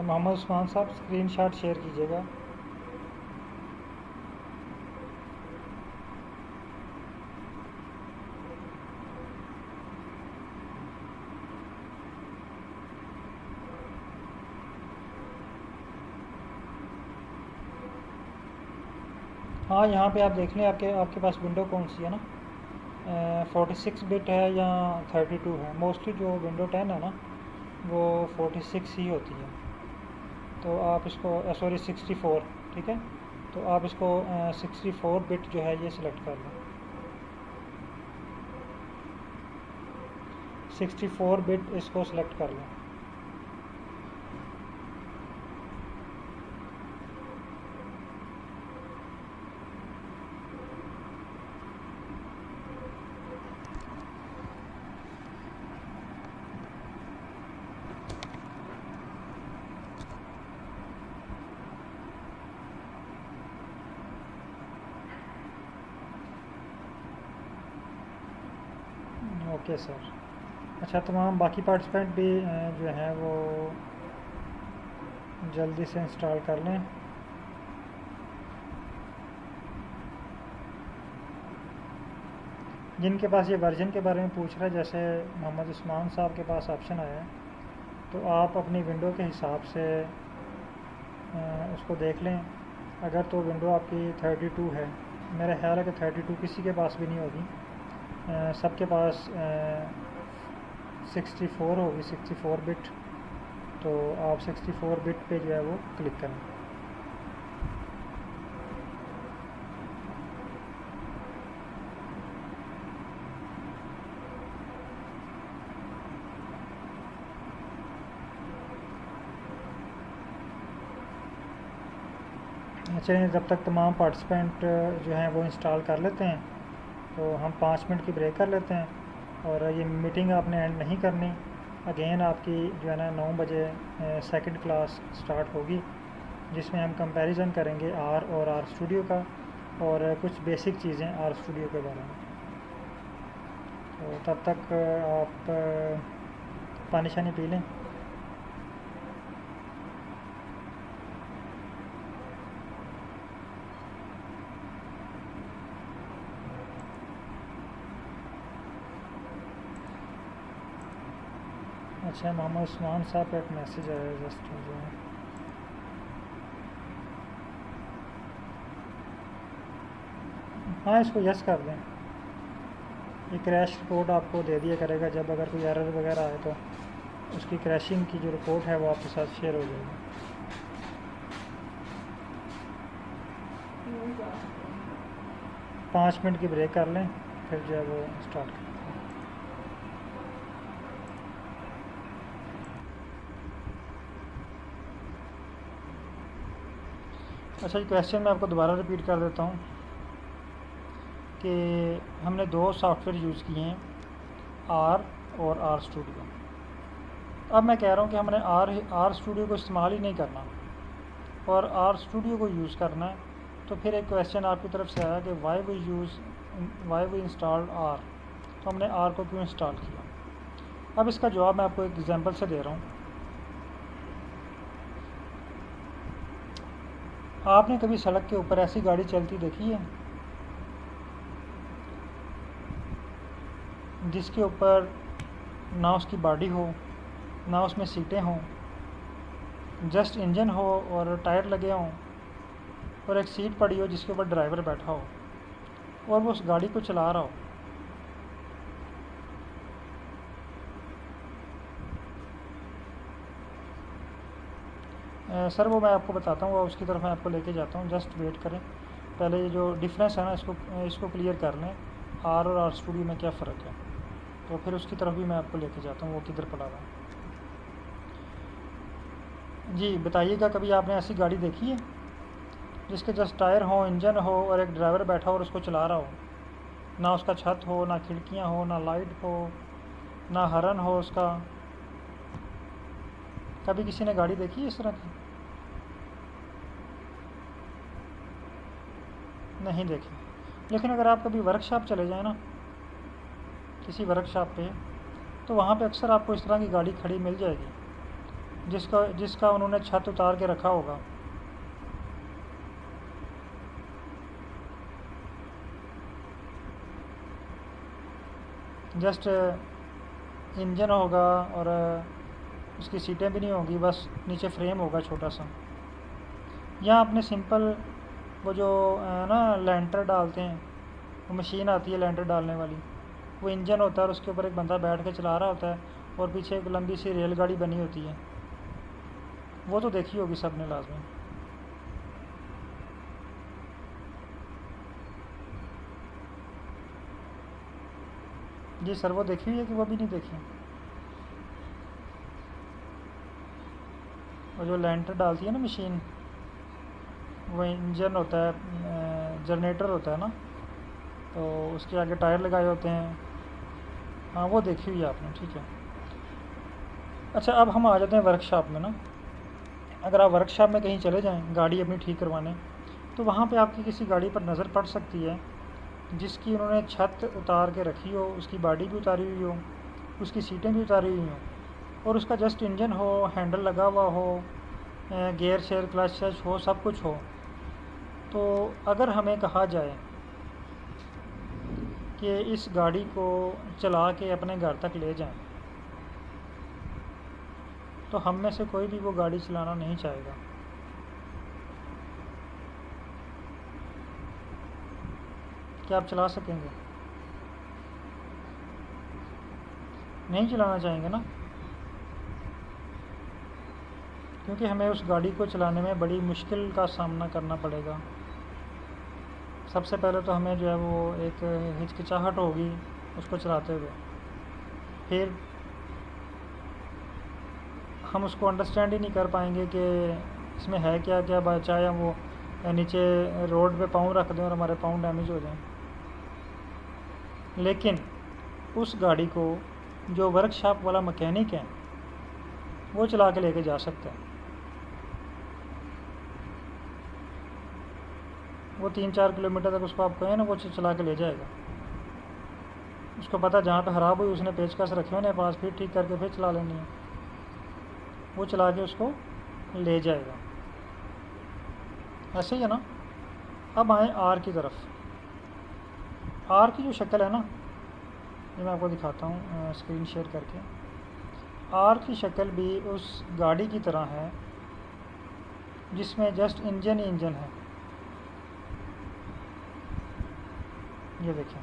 मोहम्मद उस्मान साहब, स्क्रीनशॉट शेयर कीजिएगा। हाँ, यहाँ पे आप देख लें, आपके आपके पास विंडो कौन सी है ना, 46 बिट है या 32 है। मोस्टली जो विंडो 10 है ना वो 46 ही होती है। तो आप इसको सॉरी 64, ठीक है, तो आप इसको 64 बिट जो है ये सिलेक्ट कर लें। 64 बिट इसको सिलेक्ट कर लें। Okay sir. अच्छा, तमाम बाकी पार्टिसिपेंट भी जो हैं वो जल्दी से इंस्टॉल कर लें। जिनके पास ये वर्जन के बारे में पूछ रहा है, जैसे मोहम्मद उस्मान साहब के पास ऑप्शन आया है, तो आप अपनी विंडो के हिसाब से उसको देख लें। अगर तो विंडो आपकी 32 है, मेरा ख्याल है कि 32 किसी के पास भी नहीं होगी, सबके पास 64 होगी, 64 बिट। तो आप 64 बिट पे जो है वो क्लिक करें। चलिए जब तक तमाम पार्टिसिपेंट जो हैं वो इंस्टॉल कर लेते हैं तो हम 5 मिनट की ब्रेक कर लेते हैं। और ये मीटिंग आपने एंड नहीं करनी। अगेन आपकी जो है ना 9 बजे सेकंड क्लास स्टार्ट होगी, जिसमें हम कंपैरिजन करेंगे आर और आर स्टूडियो का और कुछ बेसिक चीज़ें आर स्टूडियो के बारे में। तो तब तक आप पानी शानी पी लें। अच्छा, मोहम्मद उस्मान साहब का एक मैसेज आया है जस्ट जो है। हाँ, इसको यस कर दें। ये क्रैश रिपोर्ट आपको दे दिया करेगा जब अगर कोई एरर वगैरह आए तो उसकी क्रैशिंग की जो रिपोर्ट है वो आपके साथ शेयर हो जाएगी। पाँच मिनट की ब्रेक कर लें, फिर जो है वो स्टार्ट करें। अच्छा, ये क्वेश्चन मैं आपको दोबारा रिपीट कर देता हूँ कि हमने दो सॉफ्टवेयर यूज़ किए हैं, आर और आर स्टूडियो। अब मैं कह रहा हूँ कि हमने आर स्टूडियो को इस्तेमाल ही नहीं करना और आर स्टूडियो को यूज़ करना है। तो फिर एक क्वेश्चन आपकी तरफ से आया कि वाई वी इंस्टॉल्ड आर, तो हमने आर को क्यों इंस्टॉल किया। अब इसका जवाब मैं आपको एक एग्जांपल से दे रहा हूँ। आपने कभी सड़क के ऊपर ऐसी गाड़ी चलती देखी है जिसके ऊपर ना उसकी बॉडी हो, ना उसमें सीटें हों, जस्ट इंजन हो और टायर लगे हों और एक सीट पड़ी हो जिसके ऊपर ड्राइवर बैठा हो और वो उस गाड़ी को चला रहा हो। सर वो मैं आपको बताता हूँ, उसकी तरफ मैं आपको लेके जाता हूँ, जस्ट वेट करें। पहले ये जो डिफरेंस है ना इसको क्लियर कर लें, आर और आर स्टूडियो में क्या फ़र्क है, तो फिर उसकी तरफ भी मैं आपको लेके जाता हूँ वो किधर पड़ा हुआ है। जी बताइएगा, कभी आपने ऐसी गाड़ी देखी है जिसके जस्ट टायर हो, इंजन हो और एक ड्राइवर बैठा हो और उसको चला रहा हो, ना उसका छत हो, ना खिड़कियाँ हो, ना लाइट हो, ना हॉर्न हो उसका। कभी किसी ने गाड़ी देखी है इस तरह की? नहीं देखी। लेकिन अगर आप कभी वर्कशॉप चले जाएँ ना, किसी वर्कशॉप पे, तो वहाँ पे अक्सर आपको इस तरह की गाड़ी खड़ी मिल जाएगी जिसका उन्होंने छत उतार के रखा होगा। जस्ट इंजन होगा और उसकी सीटें भी नहीं होंगी, बस नीचे फ्रेम होगा छोटा सा। यहाँ आपने सिंपल वो जो ना लैंटर डालते हैं, वो मशीन आती है लैंटर डालने वाली, वो इंजन होता है और उसके ऊपर एक बंदा बैठ के चला रहा होता है और पीछे एक लंबी सी रेलगाड़ी बनी होती है। वो तो देखी होगी सब ने लाजमी। जी सर, वो देखी हुई है कि वो भी नहीं देखी? वो जो लैंटर डालती है ना मशीन, वो इंजन होता है, जनरेटर होता है ना, तो उसके आगे टायर लगाए होते हैं। हाँ वो देखी हुई है आपने, ठीक है। अच्छा, अब हम आ जाते हैं वर्कशॉप में ना। अगर आप वर्कशॉप में कहीं चले जाएं गाड़ी अपनी ठीक करवाने, तो वहाँ पे आपकी किसी गाड़ी पर नज़र पड़ सकती है जिसकी उन्होंने छत उतार के रखी हो, उसकी बॉडी भी उतारी हुई हो, उसकी सीटें भी उतारी हुई हों और उसका जस्ट इंजन हो, हैंडल लगा हुआ हो, गियर शेयर क्लच शच हो, सब कुछ हो। तो अगर हमें कहा जाए कि इस गाड़ी को चला के अपने घर तक ले जाएं, तो हम में से कोई भी वो गाड़ी चलाना नहीं चाहेगा। क्या आप चला सकेंगे? नहीं चलाना चाहेंगे ना, क्योंकि हमें उस गाड़ी को चलाने में बड़ी मुश्किल का सामना करना पड़ेगा। सबसे पहले तो हमें जो है वो एक हिचकिचाहट होगी उसको चलाते हुए, फिर हम उसको अंडरस्टैंड ही नहीं कर पाएंगे कि इसमें है क्या क्या, चाहे हम वो या नीचे रोड पे पाँव रख दें और हमारे पाँव डैमेज हो जाएं। लेकिन उस गाड़ी को जो वर्कशॉप वाला मैकेनिक है वो चला के लेके जा सकता है। वो 3-4 किलोमीटर तक उसको आप कहें ना, वो चला के ले जाएगा। उसको पता जहाँ पे ख़राब हुई उसने पेचकस रखे होने पास, फिर ठीक करके फिर चला लेनी है, वो चला के उसको ले जाएगा। ऐसे ही है ना। अब आए आर की तरफ। आर की जो शक्ल है ना, ये मैं आपको दिखाता हूँ स्क्रीन शेयर करके। आर की शक्ल भी उस गाड़ी की तरह है जिसमें जस्ट इंजन ही इंजन है। ये देखें,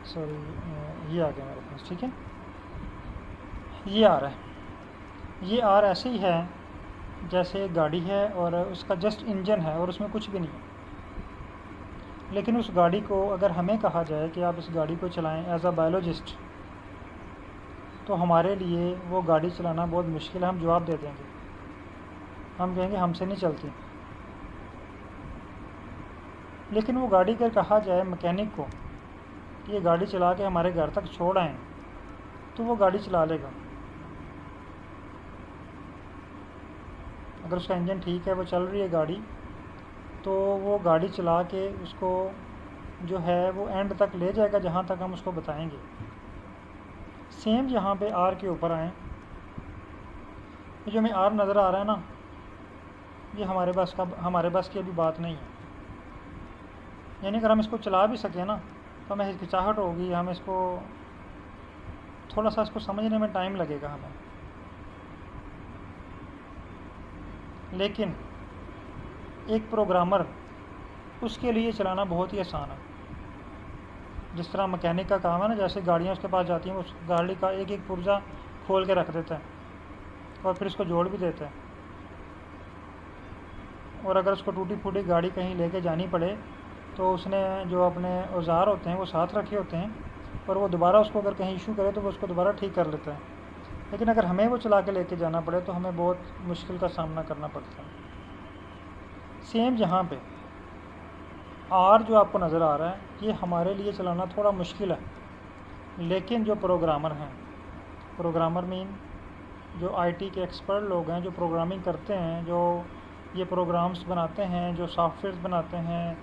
सॉरी ये आ गया मेरे पास, ठीक है। ये आ रहा है, ये आर ऐसे ही है जैसे एक गाड़ी है और उसका जस्ट इंजन है और उसमें कुछ भी नहीं है। लेकिन उस गाड़ी को अगर हमें कहा जाए कि आप इस गाड़ी को चलाएं एज अ बायोलॉजिस्ट, तो हमारे लिए वो गाड़ी चलाना बहुत मुश्किल है। हम जवाब दे देंगे, हम कहेंगे हमसे नहीं चलती। लेकिन वो गाड़ी अगर कहा जाए मैकेनिक को कि ये गाड़ी चला के हमारे घर तक छोड़ आएँ, तो वो गाड़ी चला लेगा। अगर उसका इंजन ठीक है, वो चल रही है गाड़ी, तो वो गाड़ी चला के उसको जो है वो एंड तक ले जाएगा जहाँ तक हम उसको बताएंगे। सेम यहाँ पे आर के ऊपर आएँ, ये जो हमें आर नज़र आ रहा है ना, ये हमारे बस की अभी बात नहीं है। यानी अगर हम इसको चला भी सकें ना, तो हमें हिचकिचाहट होगी, हम इसको थोड़ा सा इसको समझने में टाइम लगेगा हमें। लेकिन एक प्रोग्रामर, उसके लिए चलाना बहुत ही आसान है। जिस तरह मैकेनिक का काम है ना, जैसे गाड़ियाँ उसके पास जाती हैं, उस गाड़ी का एक एक पुर्जा खोल के रख देता है और फिर उसको जोड़ भी देता है। और अगर उसको टूटी फूटी गाड़ी कहीं लेके जानी पड़े तो उसने जो अपने औजार होते हैं वो साथ रखे होते हैं, और वो दोबारा उसको अगर कहीं इशू करे तो वो उसको दोबारा ठीक कर लेता है। लेकिन अगर हमें वो चला के लेके जाना पड़े तो हमें बहुत मुश्किल का सामना करना पड़ता है। सेम यहाँ पे आर जो आपको नज़र आ रहा है, ये हमारे लिए चलाना थोड़ा मुश्किल है। लेकिन जो प्रोग्रामर हैं, प्रोग्रामर मीन जो आईटी के एक्सपर्ट लोग हैं, जो प्रोग्रामिंग करते हैं, जो ये प्रोग्राम्स बनाते हैं, जो सॉफ्टवेयर बनाते हैं,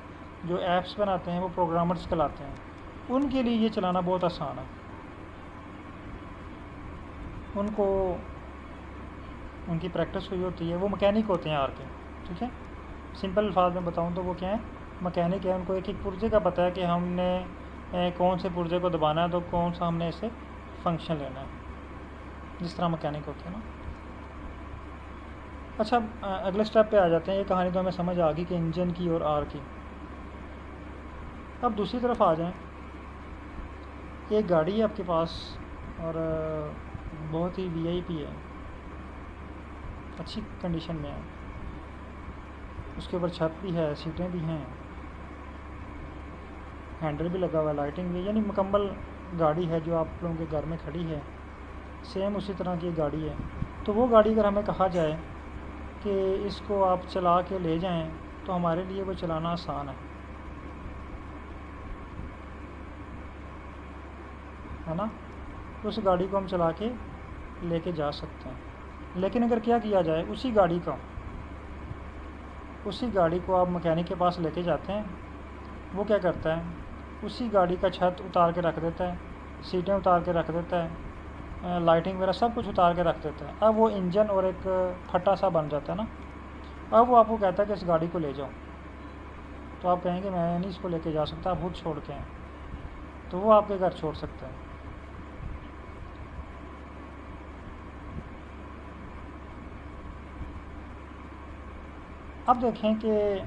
जो ऐप्स बनाते हैं, वो प्रोग्रामर्स कहलाते हैं। उनके लिए ये चलाना बहुत आसान है। उनको उनकी प्रैक्टिस हुई होती है, वो मैकेनिक होते हैं आर के, ठीक है। सिंपल अल्फाज में बताऊँ तो वो क्या है, मैकेनिक है। उनको एक एक पुर्जे का पता है कि हमने कौन से पुर्जे को दबाना है, तो कौन सा हमने इसे फंक्शन लेना है, जिस तरह मैकेनिक होते हैं ना। अच्छा, अगले स्टेप पे आ जाते हैं। ये कहानी तो हमें समझ आ गई कि इंजन की और आर की। अब दूसरी तरफ आ जाएं। एक गाड़ी है आपके पास और बहुत ही वीआईपी है, अच्छी कंडीशन में है, उसके ऊपर छत भी है, सीटें भी हैं, हैंडल भी लगा हुआ है, लाइटिंग भी, यानी मुकम्मल गाड़ी है जो आप लोगों के घर में खड़ी है। सेम उसी तरह की गाड़ी है। तो वो गाड़ी अगर हमें कहा जाए कि इसको आप चला के ले जाएं, तो हमारे लिए वो चलाना आसान है ना। उस गाड़ी को हम चला के लेके जा सकते हैं। लेकिन अगर क्या किया जाए, उसी गाड़ी को आप मैकेनिक के पास लेके जाते हैं, वो क्या करता है, उसी गाड़ी का छत उतार के रख देता है, सीटें उतार के रख देता है, लाइटिंग वगैरह सब कुछ उतार के रख देता है। अब वो इंजन और एक फटा सा बन जाता है ना। अब वो आपको कहता है कि इस गाड़ी को ले जाओ, तो आप कहेंगे मैं नहीं इसको लेके जा सकता, आप खुद छोड़ के आएँ, तो वो आपके घर छोड़ सकता है। अब देखें कि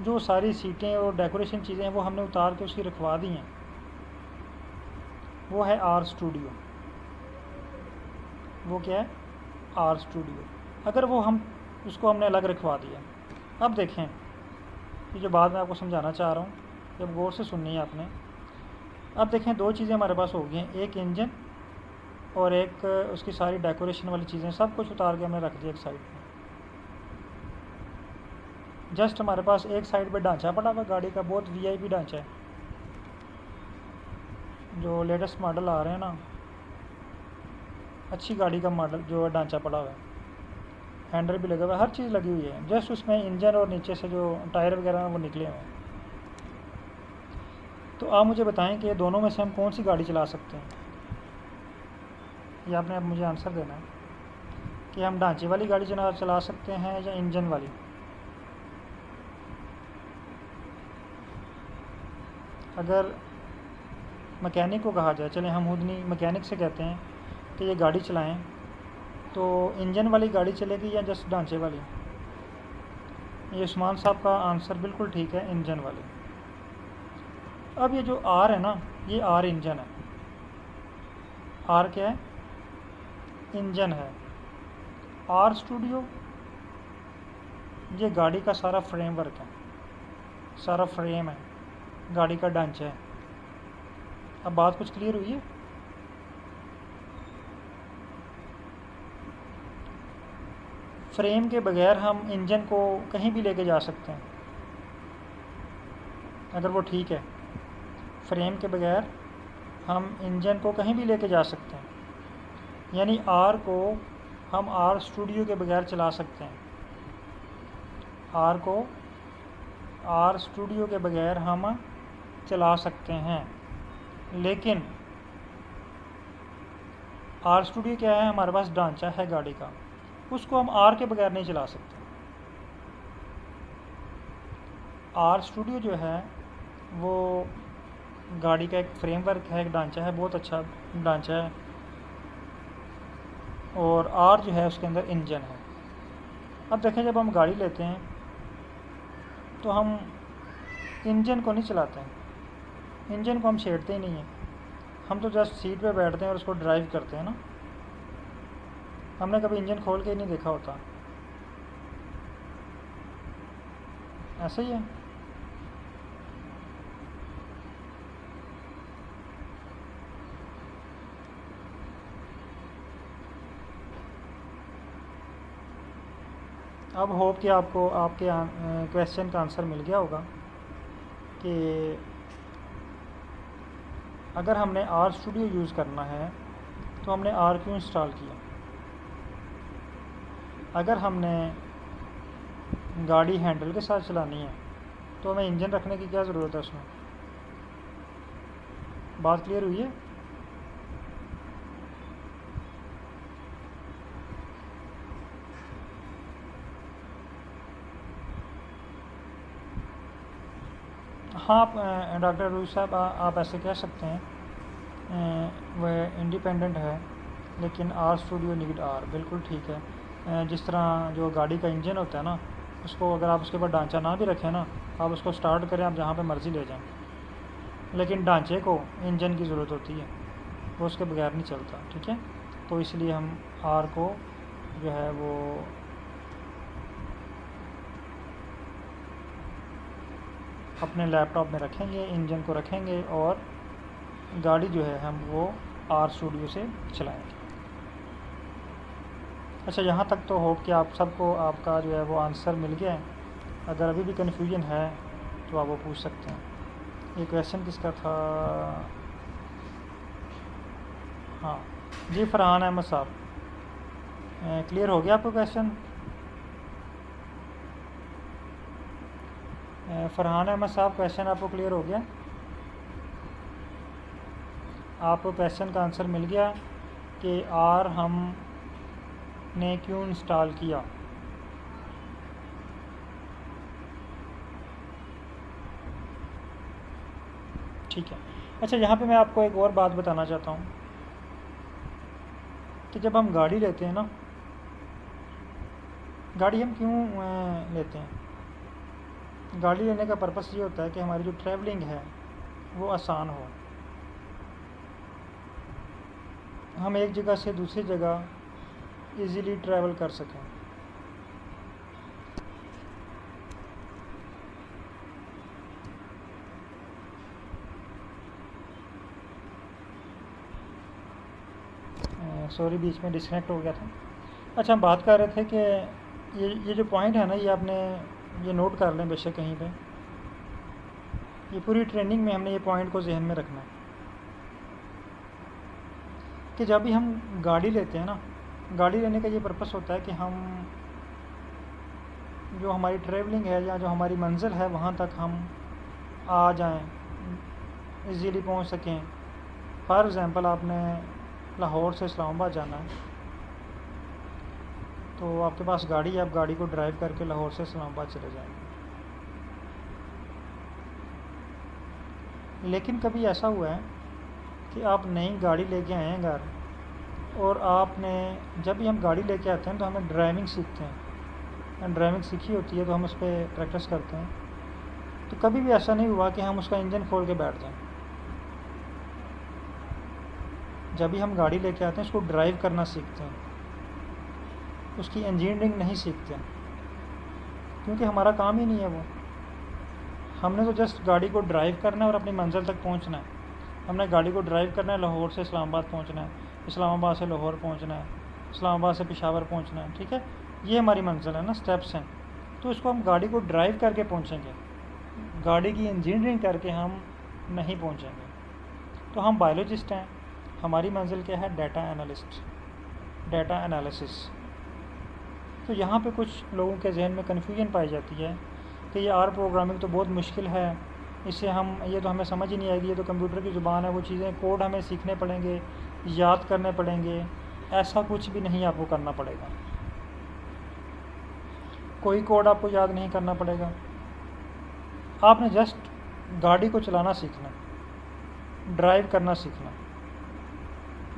जो सारी सीटें और डेकोरेशन चीज़ें हैं वो हमने उतार के उसकी रखवा दी हैं। वो है आर स्टूडियो। वो क्या है, आर स्टूडियो। अगर वो उसको हमने अलग रखवा दिया। अब देखें, ये जो बात मैं आपको समझाना चाह रहा हूँ, जब गौर से सुननी है आपने। अब देखें, दो चीज़ें हमारे पास हो गई हैं, एक इंजन और एक उसकी सारी डेकोरेशन वाली चीज़ें, सब कुछ उतार के हमने रख दिया एक साइड पे। जस्ट हमारे पास एक साइड पे ढांचा पड़ा हुआ गाड़ी का, बहुत वीआईपी ढांचा है, जो लेटेस्ट मॉडल आ रहे हैं ना, अच्छी गाड़ी का मॉडल जो है ढांचा पड़ा हुआ है, हैंडल भी लगा हुआ है, हर चीज़ लगी हुई है। जस्ट उसमें इंजन और नीचे से जो टायर वगैरह हैं वो निकले हुए हैं। तो आप मुझे बताएं कि दोनों में से हम कौन सी गाड़ी चला सकते हैं। ये आपने अब मुझे आंसर देना है कि हम ढांचे वाली गाड़ी चला सकते हैं या इंजन वाली। अगर मैकेनिक को कहा जाए, चलें हम खुद नहीं, मैकेनिक से कहते हैं कि ये गाड़ी चलाएं, तो इंजन वाली गाड़ी चलेगी या जस्ट ढांचे वाली? ये उस्मान साहब का आंसर बिल्कुल ठीक है, इंजन वाली। अब ये जो आर है ना, ये आर इंजन है। आर क्या है? इंजन है। आर स्टूडियो ये गाड़ी का सारा फ्रेमवर्क है, सारा फ्रेम है, गाड़ी का ढांचा है। अब बात कुछ क्लियर हुई है? फ्रेम के बगैर हम इंजन को कहीं भी लेके जा सकते हैं, अगर वो ठीक है। फ्रेम के बगैर हम इंजन को कहीं भी लेके जा सकते हैं, यानी आर को हम आर स्टूडियो के बगैर चला सकते हैं। आर को आर स्टूडियो के बगैर हम चला सकते हैं, लेकिन आर स्टूडियो क्या है? हमारे पास ढांचा है गाड़ी का, उसको हम आर के बगैर नहीं चला सकते। आर स्टूडियो जो है वो गाड़ी का एक फ्रेमवर्क है, एक ढांचा है, बहुत अच्छा ढांचा है, और आर जो है उसके अंदर इंजन है। अब देखें, जब हम गाड़ी लेते हैं तो हम इंजन को नहीं चलाते हैं, इंजन को हम छेड़ते ही नहीं हैं, हम तो जस्ट सीट पे बैठते हैं और उसको ड्राइव करते हैं ना। हमने कभी इंजन खोल के ही नहीं देखा होता, ऐसा ही है। अब होप कि आपको आपके क्वेश्चन का आंसर मिल गया होगा कि अगर हमने आर स्टूडियो यूज़ करना है तो हमने आर क्यों इंस्टॉल किया। अगर हमने गाड़ी हैंडल के साथ चलानी है तो हमें इंजन रखने की क्या ज़रूरत है उसमें। बात क्लियर हुई है? हाँ, डॉक्टर रूज साहब, आप ऐसे कह सकते हैं, वह इंडिपेंडेंट है लेकिन आर स्टूडियो नीड आर, बिल्कुल ठीक है। जिस तरह जो गाड़ी का इंजन होता है ना, उसको अगर आप उसके ऊपर ढांचा ना भी रखें ना, आप उसको स्टार्ट करें, आप जहाँ पे मर्ज़ी ले जाएं, लेकिन ढांचे को इंजन की ज़रूरत होती है, वो उसके बगैर नहीं चलता। ठीक है, तो इसलिए हम आर को जो है वो अपने लैपटॉप में रखेंगे, इंजन को रखेंगे, और गाड़ी जो है हम वो आर स्टूडियो से चलाएंगे। अच्छा, यहाँ तक तो होप कि आप सबको आपका जो है वो आंसर मिल गया है। अगर अभी भी कन्फ्यूजन है तो आप वो पूछ सकते हैं। ये क्वेश्चन किसका था? हाँ जी, फरहान अहमद साहब, क्लियर हो गया आपको क्वेश्चन? फरहान अहमद साहब, क्वेश्चन आपको क्लियर हो गया? आपको क्वेश्चन का आंसर मिल गया कि आर हम ने क्यों इंस्टॉल किया। ठीक है। अच्छा, यहाँ पे मैं आपको एक और बात बताना चाहता हूँ कि जब हम गाड़ी लेते हैं ना, गाड़ी हम क्यों लेते हैं? गाड़ी लेने का पर्पस ये होता है कि हमारी जो ट्रैवलिंग है वो आसान हो। हम एक जगह से दूसरी जगह इजीली ट्रैवल कर सकें। सॉरी, बीच में डिस्कनेक्ट हो गया था। अच्छा, हम बात कर रहे थे कि ये जो पॉइंट है ना, ये आपने ये नोट कर लें बेशक कहीं पे। ये पूरी ट्रेनिंग में हमने ये पॉइंट को जहन में रखना है कि जब भी हम गाड़ी लेते हैं ना, गाड़ी लेने का ये पर्पस होता है कि हम जो हमारी ट्रैवलिंग है या जो हमारी मंजिल है वहाँ तक हम आ जाएं, इजीली पहुँच सकें। फॉर एग्ज़ाम्पल, आपने लाहौर से इस्लामाबाद जाना है, तो आपके पास गाड़ी है, आप गाड़ी को ड्राइव करके लाहौर से इस्लामाबाद चले जाएंगे। लेकिन कभी ऐसा हुआ है कि आप नई गाड़ी लेके आए हैं घर, और आपने जब भी हम गाड़ी लेके आते हैं तो हमें ड्राइविंग सीखते हैं, ड्राइविंग सीखी होती है तो हम उस पर प्रैक्टिस करते हैं। तो कभी भी ऐसा नहीं हुआ कि हम उसका इंजन खोल के बैठ जाएं। जब भी हम गाड़ी लेके आते हैं उसको ड्राइव करना सीखते हैं, उसकी इंजीनियरिंग नहीं सीखते, क्योंकि हमारा काम ही नहीं है वो। हमने तो जस्ट गाड़ी को ड्राइव करना है और अपनी मंजिल तक पहुंचना है। हमने गाड़ी को ड्राइव करना है, लाहौर से इस्लामाबाद पहुंचना है, इस्लामाबाद से लाहौर पहुंचना है, इस्लामाबाद से पेशावर पहुंचना है, ठीक है। ये हमारी मंजिल है ना, स्टेप्स हैं। तो इसको हम गाड़ी को ड्राइव करके पहुंचेंगे, गाड़ी की इंजीनियरिंग करके हम नहीं पहुंचेंगे। तो हम बायोलॉजिस्ट हैं, हमारी मंजिल क्या है? Data analyst, data analysis. तो यहाँ पे कुछ लोगों के जहन में कन्फ्यूजन पाई जाती है कि ये आर प्रोग्रामिंग तो बहुत मुश्किल है, इससे ये तो हमें समझ ही नहीं आएगी, ये तो कंप्यूटर की ज़ुबान है, वो चीज़ें कोड हमें सीखने पड़ेंगे, याद करने पड़ेंगे। ऐसा कुछ भी नहीं आपको करना पड़ेगा, कोई कोड आपको याद नहीं करना पड़ेगा। आपने जस्ट गाड़ी को चलाना सीखना, ड्राइव करना सीखना।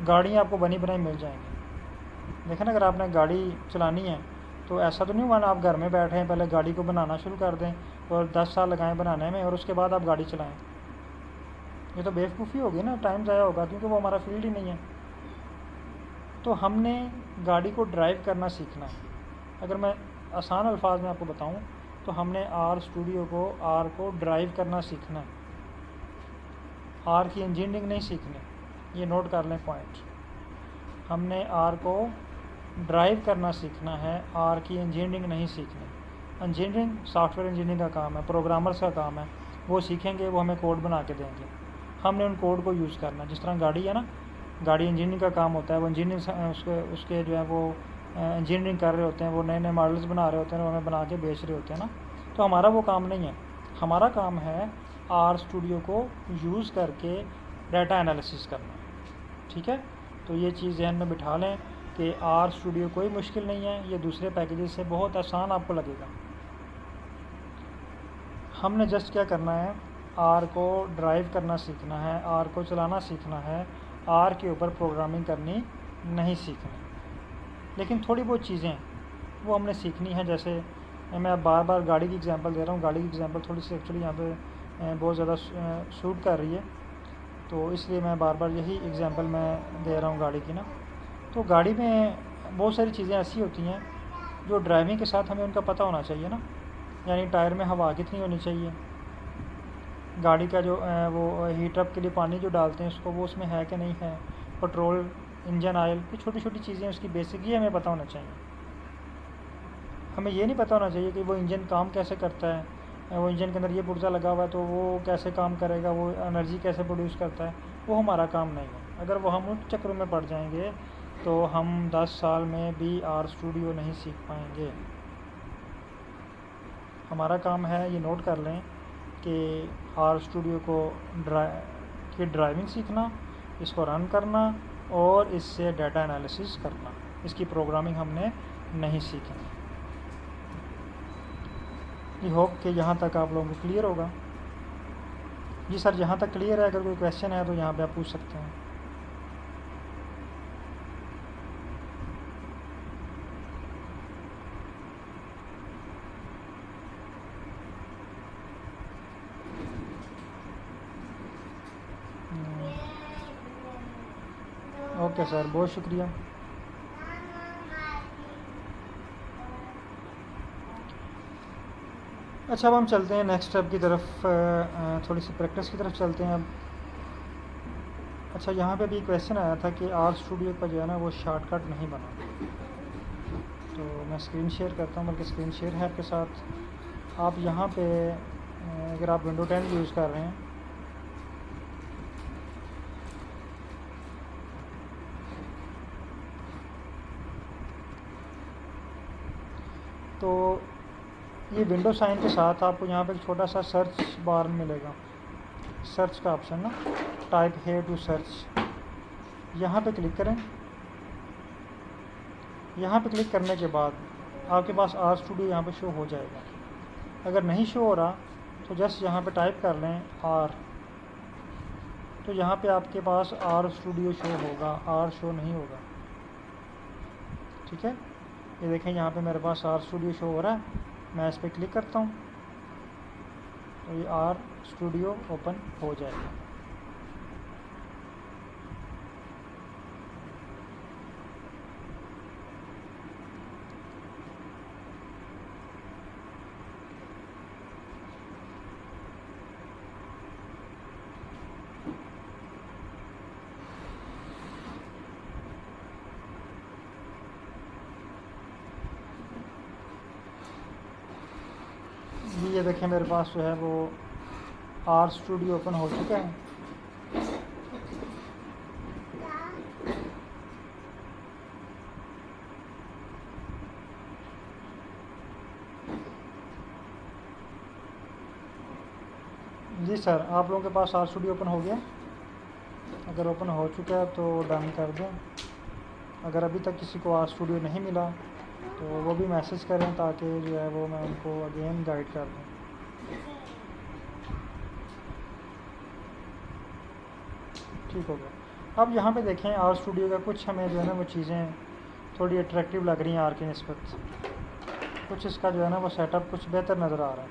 गाड़ियाँ आपको बनी बनाई मिल जाएंगी। देखें ना, अगर आपने गाड़ी चलानी है तो ऐसा तो नहीं हुआ ना आप घर में बैठे हैं, पहले गाड़ी को बनाना शुरू कर दें और 10 साल लगाएं बनाने में और उसके बाद आप गाड़ी चलाएं। ये तो बेवकूफ़ी होगी ना, टाइम ज़ाया होगा, क्योंकि वो हमारा फील्ड ही नहीं है। तो हमने गाड़ी को ड्राइव करना सीखना है। अगर मैं आसान अल्फाज में आपको बताऊं तो हमने आर स्टूडियो को, आर को ड्राइव करना सीखना है, आर की इंजीनियरिंग नहीं सीखनी। ये नोट कर लें पॉइंट, हमने आर को ड्राइव करना सीखना है, आर की इंजीनियरिंग नहीं सीखनी। इंजीनियरिंग सॉफ्टवेयर इंजीनियरिंग का काम है, प्रोग्रामर्स का काम है, वो सीखेंगे, वो हमें कोड बना के देंगे, हमने उन कोड को यूज़ करना। जिस तरह गाड़ी है ना, गाड़ी इंजीनियरिंग का काम होता है, वो इंजीनियरिंग उसके जो है वो इंजीनियरिंग कर रहे होते हैं, वो नए नए मॉडल्स बना रहे होते हैं, वो हमें बना के बेच रहे होते हैं ना। तो हमारा वो काम नहीं है, हमारा काम है आर स्टूडियो को यूज़ करके डाटा एनालिसिस करना, ठीक है। तो ये चीज़ जहन में बिठा लें कि आर स्टूडियो कोई मुश्किल नहीं है, ये दूसरे पैकेजेस से बहुत आसान आपको लगेगा। हमने जस्ट क्या करना है, आर को ड्राइव करना सीखना है, आर को चलाना सीखना है, आर के ऊपर प्रोग्रामिंग करनी नहीं सीखनी। लेकिन थोड़ी बहुत चीज़ें वो हमने सीखनी है। जैसे मैं बार बार गाड़ी की एग्जांपल दे रहा हूँ, गाड़ी की एग्जांपल थोड़ी सी एक्चुअली यहाँ पे बहुत ज़्यादा सूट कर रही है, तो इसलिए मैं बार बार यही एग्जांपल मैं दे रहा हूँ गाड़ी की ना। तो गाड़ी में बहुत सारी चीज़ें ऐसी होती हैं जो ड्राइविंग के साथ हमें उनका पता होना चाहिए ना। यानी टायर में हवा कितनी होनी चाहिए, गाड़ी का जो वो हीटअप के लिए पानी जो डालते हैं उसको, वो उसमें है कि नहीं है, पेट्रोल, इंजन ऑयल, ये छोटी छोटी चीज़ें उसकी बेसिक ही हमें पता होना चाहिए। हमें ये नहीं पता होना चाहिए कि वो इंजन काम कैसे करता है, वो इंजन के अंदर ये पुर्जा लगा हुआ है तो वो कैसे काम करेगा, वो एनर्जी कैसे प्रोड्यूस करता है, वो हमारा काम नहीं है। अगर वो हम उन चक्रों में पड़ जाएंगे तो हम 10 साल में भी आर स्टूडियो नहीं सीख पाएंगे। हमारा काम है, ये नोट कर लें, कि आर स्टूडियो को ड्राइविंग सीखना, इसको रन करना और इससे डाटा एनालिसिस करना। इसकी प्रोग्रामिंग हमने नहीं सीखी। आई होप कि यहाँ तक आप लोगों को क्लियर होगा। जी सर, यहाँ तक क्लियर है। अगर कोई क्वेश्चन है तो यहाँ पे आप पूछ सकते हैं। ओके सर, बहुत शुक्रिया। अच्छा, अब हम चलते हैं नेक्स्ट स्टेप की तरफ, थोड़ी सी प्रैक्टिस की तरफ चलते हैं अब। अच्छा, यहाँ पे भी क्वेश्चन आया था कि आर स्टूडियो का जो है ना वो शॉर्टकट नहीं बना। तो मैं स्क्रीन शेयर करता हूँ, बल्कि स्क्रीन शेयर है आपके साथ। आप यहाँ पे अगर आप विंडो 10 यूज़ कर रहे हैं तो ये विंडो साइन के साथ आपको यहाँ पे एक छोटा सा सर्च बार मिलेगा, सर्च का ऑप्शन ना, टाइप हेयर टू सर्च। यहाँ पे क्लिक करें। यहाँ पे क्लिक करने के बाद आपके पास आर स्टूडियो यहाँ पे शो हो जाएगा। अगर नहीं शो हो रहा तो जस्ट यहाँ पे टाइप कर लें आर, तो यहाँ पे आपके पास आर स्टूडियो शो होगा, आर शो नहीं होगा। ठीक है, ये देखें यहाँ पे मेरे पास आर स्टूडियो शो हो रहा है। मैं इस पर क्लिक करता हूँ तो ये आर स्टूडियो ओपन हो जाएगा। ये देखें मेरे पास जो है वो आर स्टूडियो ओपन हो चुका है। जी सर, आप लोगों के पास आर स्टूडियो ओपन हो गया? अगर ओपन हो चुका है तो डन कर दें। अगर अभी तक किसी को आर स्टूडियो नहीं मिला तो वो भी मैसेज करें, ताकि जो है वो मैं उनको अगेन गाइड कर दूँ। ठीक हो गया। अब यहाँ पे देखें आर स्टूडियो का कुछ हमें जो है ना वो चीज़ें थोड़ी अट्रैक्टिव लग रही हैं आर की निस्बत। कुछ इसका जो है ना वो सेटअप कुछ बेहतर नज़र आ रहा है।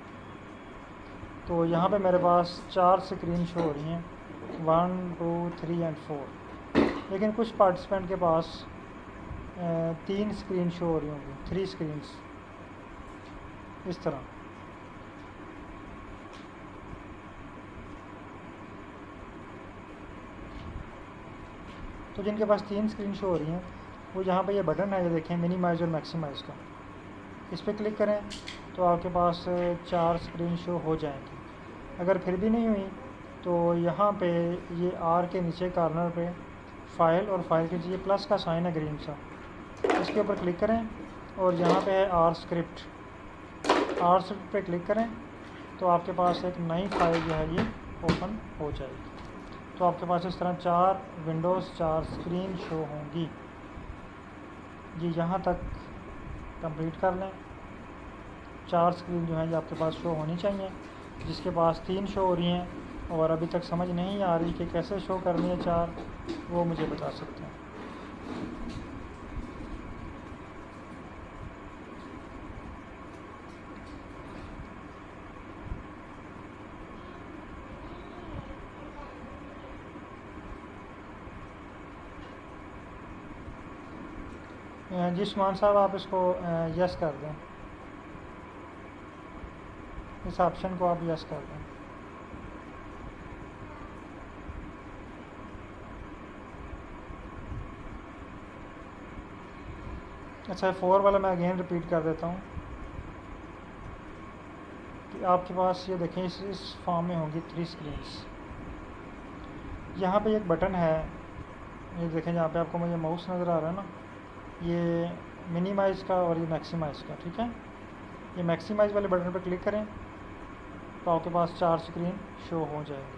तो यहाँ पे मेरे पास 4 स्क्रीन शो हो रही हैं, 1 2 3 एंड 4। लेकिन कुछ पार्टिसिपेंट के पास 3 स्क्रीन शो हो रही होंगी, 3 स्क्रीन्स इस तरह। तो जिनके पास 3 स्क्रीन शो हो रही हैं वो यहाँ पे ये बटन है, ये देखें मिनिमाइज़ और मैक्सिमाइज़ का, इस पर क्लिक करें तो आपके पास 4 स्क्रीन शो हो जाएंगी। अगर फिर भी नहीं हुई तो यहाँ पे ये आर के नीचे कॉर्नर पे फाइल, और फाइल के नीचे प्लस का साइन है ग्रीन सा, इसके ऊपर क्लिक करें और यहाँ पे है आर स्क्रिप्ट। आर स्क्रिप्ट पे क्लिक करें तो आपके पास एक नई फाइल जो है ये ओपन हो जाएगी। तो आपके पास इस तरह 4 विंडोज़ 4 स्क्रीन शो होंगी। जी, यहाँ तक कंप्लीट कर लें। 4 स्क्रीन जो हैं ये आपके पास शो होनी चाहिए। जिसके पास 3 शो हो रही हैं और अभी तक समझ नहीं आ रही कि कैसे शो करनी है 4, वो मुझे बता सकते हैं। जी उस्मान साहब, आप इसको यस कर दें, इस ऑप्शन को आप यस कर दें। अच्छा, 4 वाला मैं अगेन रिपीट कर देता हूँ कि आपके पास ये देखें इस फॉर्म में होंगी 3 स्क्रीन्स। यहाँ पे एक बटन है, ये देखें जहाँ पे आपको मुझे माउस नज़र आ रहा है ना, ये मिनिमाइज़ का और ये मैक्सिमाइज़ का। ठीक है, ये मैक्सिमाइज़ वाले बटन पर क्लिक करें तो आपके पास 4 स्क्रीन शो हो जाएगी।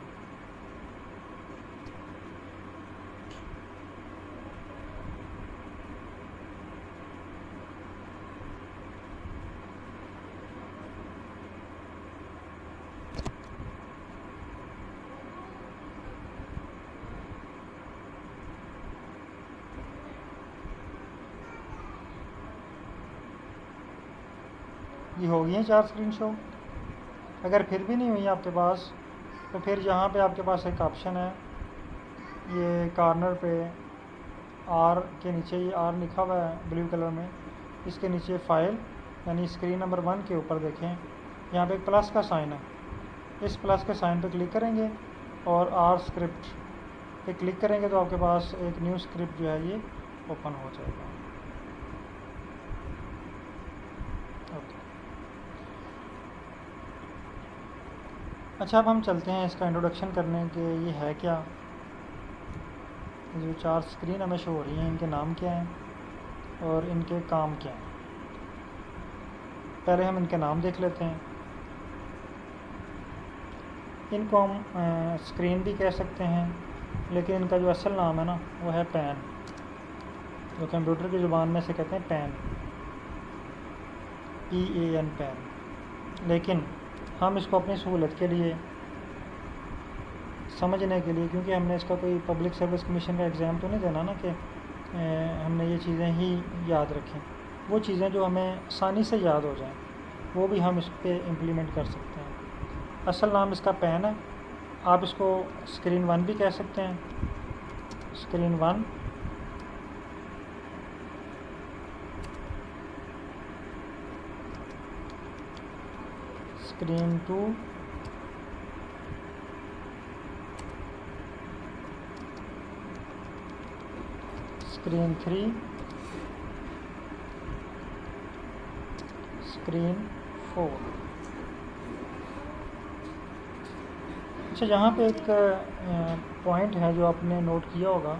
ये हो गई हैं 4 स्क्रीन शो। अगर फिर भी नहीं हुई आपके पास तो फिर यहाँ पे आपके पास एक ऑप्शन है, ये कॉर्नर पे आर के नीचे ये आर लिखा हुआ है ब्लू कलर में, इसके नीचे फाइल यानी स्क्रीन नंबर 1 के ऊपर देखें यहाँ पे एक प्लस का साइन है, इस प्लस के साइन पे क्लिक करेंगे और आर स्क्रिप्ट पे क्लिक करेंगे तो आपके पास एक न्यू स्क्रिप्ट जो है ये ओपन हो जाएगा। ओके, अच्छा अब हम चलते हैं इसका इंट्रोडक्शन करने के ये है क्या। जो 4 स्क्रीन हमें शो हो रही हैं इनके नाम क्या हैं और इनके काम क्या हैं। पहले हम इनके नाम देख लेते हैं। इनको हम स्क्रीन भी कह सकते हैं, लेकिन इनका जो असल नाम है ना वो है पैन, जो कंप्यूटर की ज़ुबान में से कहते हैं पैन, PAN पैन। लेकिन हम इसको अपनी सहूलत के लिए समझने के लिए, क्योंकि हमने इसका कोई पब्लिक सर्विस कमीशन का एग्ज़ाम तो नहीं देना ना कि हमने ये चीज़ें ही याद रखें, वो चीज़ें जो हमें आसानी से याद हो जाएं वो भी हम इस पर इम्प्लीमेंट कर सकते हैं। असल नाम इसका पैन है, आप इसको स्क्रीन 1 भी कह सकते हैं, स्क्रीन 1। Screen 2, screen 3, screen 4। अच्छा, यहाँ पे एक पॉइंट है जो आपने नोट किया होगा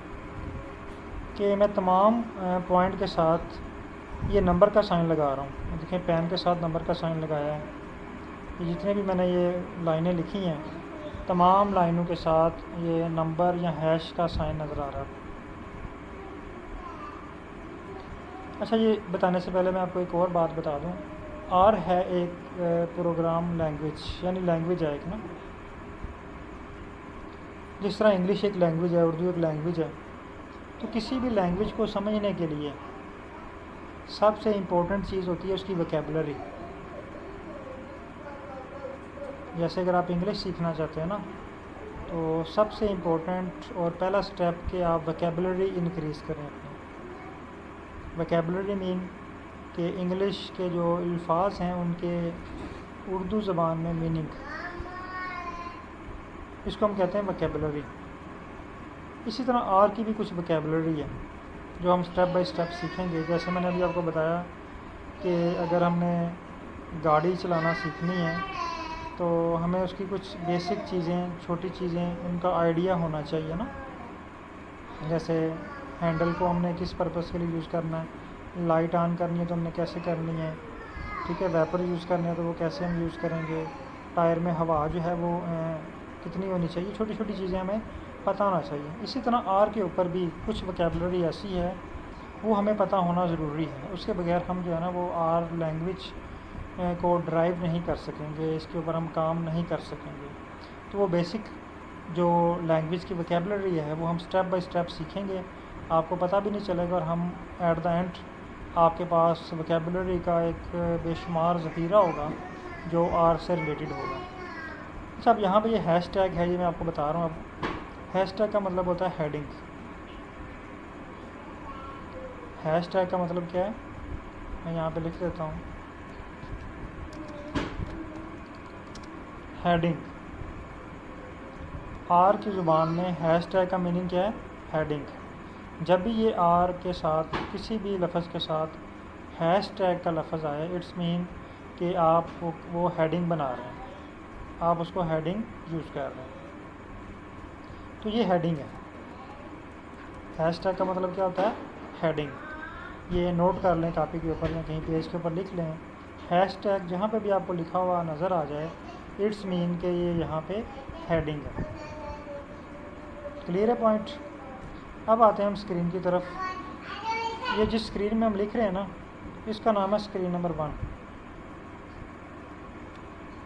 कि मैं तमाम पॉइंट के साथ ये नंबर का साइन लगा रहा हूँ। देखिए पैन के साथ नंबर का साइन लगाया है। ये जितने भी मैंने ये लाइनें लिखी हैं तमाम लाइनों के साथ ये नंबर या हैश का साइन नज़र आ रहा है। अच्छा, ये बताने से पहले मैं आपको एक और बात बता दूँ। आर है एक प्रोग्राम लैंग्वेज, यानी लैंग्वेज है एक ना, जिस तरह इंग्लिश एक लैंग्वेज है, उर्दू एक लैंग्वेज है। तो किसी भी लैंग्वेज को समझने के लिए सबसे इम्पोर्टेंट चीज़ होती है उसकी वोकैबुलरी। जैसे अगर आप इंग्लिश सीखना चाहते हैं ना, तो सबसे इम्पोर्टेंट और पहला स्टेप कि आप वोकैबुलरी इंक्रीज़ करें अपनी। वोकैबुलरी मीन कि इंग्लिश के जो अल्फाज हैं उनके उर्दू ज़बान में मीनिंग, इसको हम कहते हैं वोकैबुलरी। इसी तरह आर की भी कुछ वोकैबुलरी है जो हम स्टेप बाय स्टेप सीखेंगे। जैसे मैंने अभी आपको बताया कि अगर हमने गाड़ी चलाना सीखनी है तो हमें उसकी कुछ बेसिक चीज़ें, छोटी चीज़ें, उनका आइडिया होना चाहिए ना। जैसे हैंडल को हमने किस पर्पज़ के लिए यूज़ करना है, लाइट ऑन करनी है तो हमने कैसे करनी है, ठीक है, वैपर यूज़ करना है तो वो कैसे हम यूज़ करेंगे, टायर में हवा जो है वो कितनी होनी चाहिए, छोटी छोटी चीज़ें हमें पता होना चाहिए। इसी तरह आर के ऊपर भी कुछ वोकैबुलरी ऐसी है वो हमें पता होना ज़रूरी है। उसके बगैर हम जो है ना वो आर लैंग्वेज को ड्राइव नहीं कर सकेंगे, इसके ऊपर हम काम नहीं कर सकेंगे। तो वो बेसिक जो लैंग्वेज की वोकैबुलरी है वो हम स्टेप बाय स्टेप सीखेंगे, आपको पता भी नहीं चलेगा और हम एट द एंड आपके पास वोकैबुलरी का एक बेशुमार ज़ख़ीरा होगा जो आर से रिलेटेड होगा। अच्छा, अब यहाँ पे ये हैश टैग है, ये मैं आपको बता रहा हूँ। अब हैश टैग का मतलब होता है हेडिंग। हैश टैग का मतलब क्या है, मैं यहाँ पे लिख देता हूँ, हेडिंग। आर की ज़ुबान में हैश टैग का मीनिंग क्या है, हेडिंग। जब भी ये आर के साथ किसी भी लफ्ज़ के साथ हैश टैग का लफ्ज़ आए, इट्स मीन कि आप वो हेडिंग बना रहे हैं, आप उसको हेडिंग यूज़ कर रहे हैं। तो ये हेडिंग है। हैश टैग का मतलब क्या होता है, हेडिंग। ये नोट कर लें कापी के ऊपर या कहीं पेज के ऊपर लिख लें। हैश टैग जहाँ पे भी आपको लिखा हुआ नज़र आ जाए, इट्स मीन कि ये यहाँ पे हेडिंग है। क्लियर है पॉइंट। अब आते हैं हम स्क्रीन की तरफ। ये जिस स्क्रीन में हम लिख रहे हैं ना, इसका नाम है स्क्रीन नंबर 1।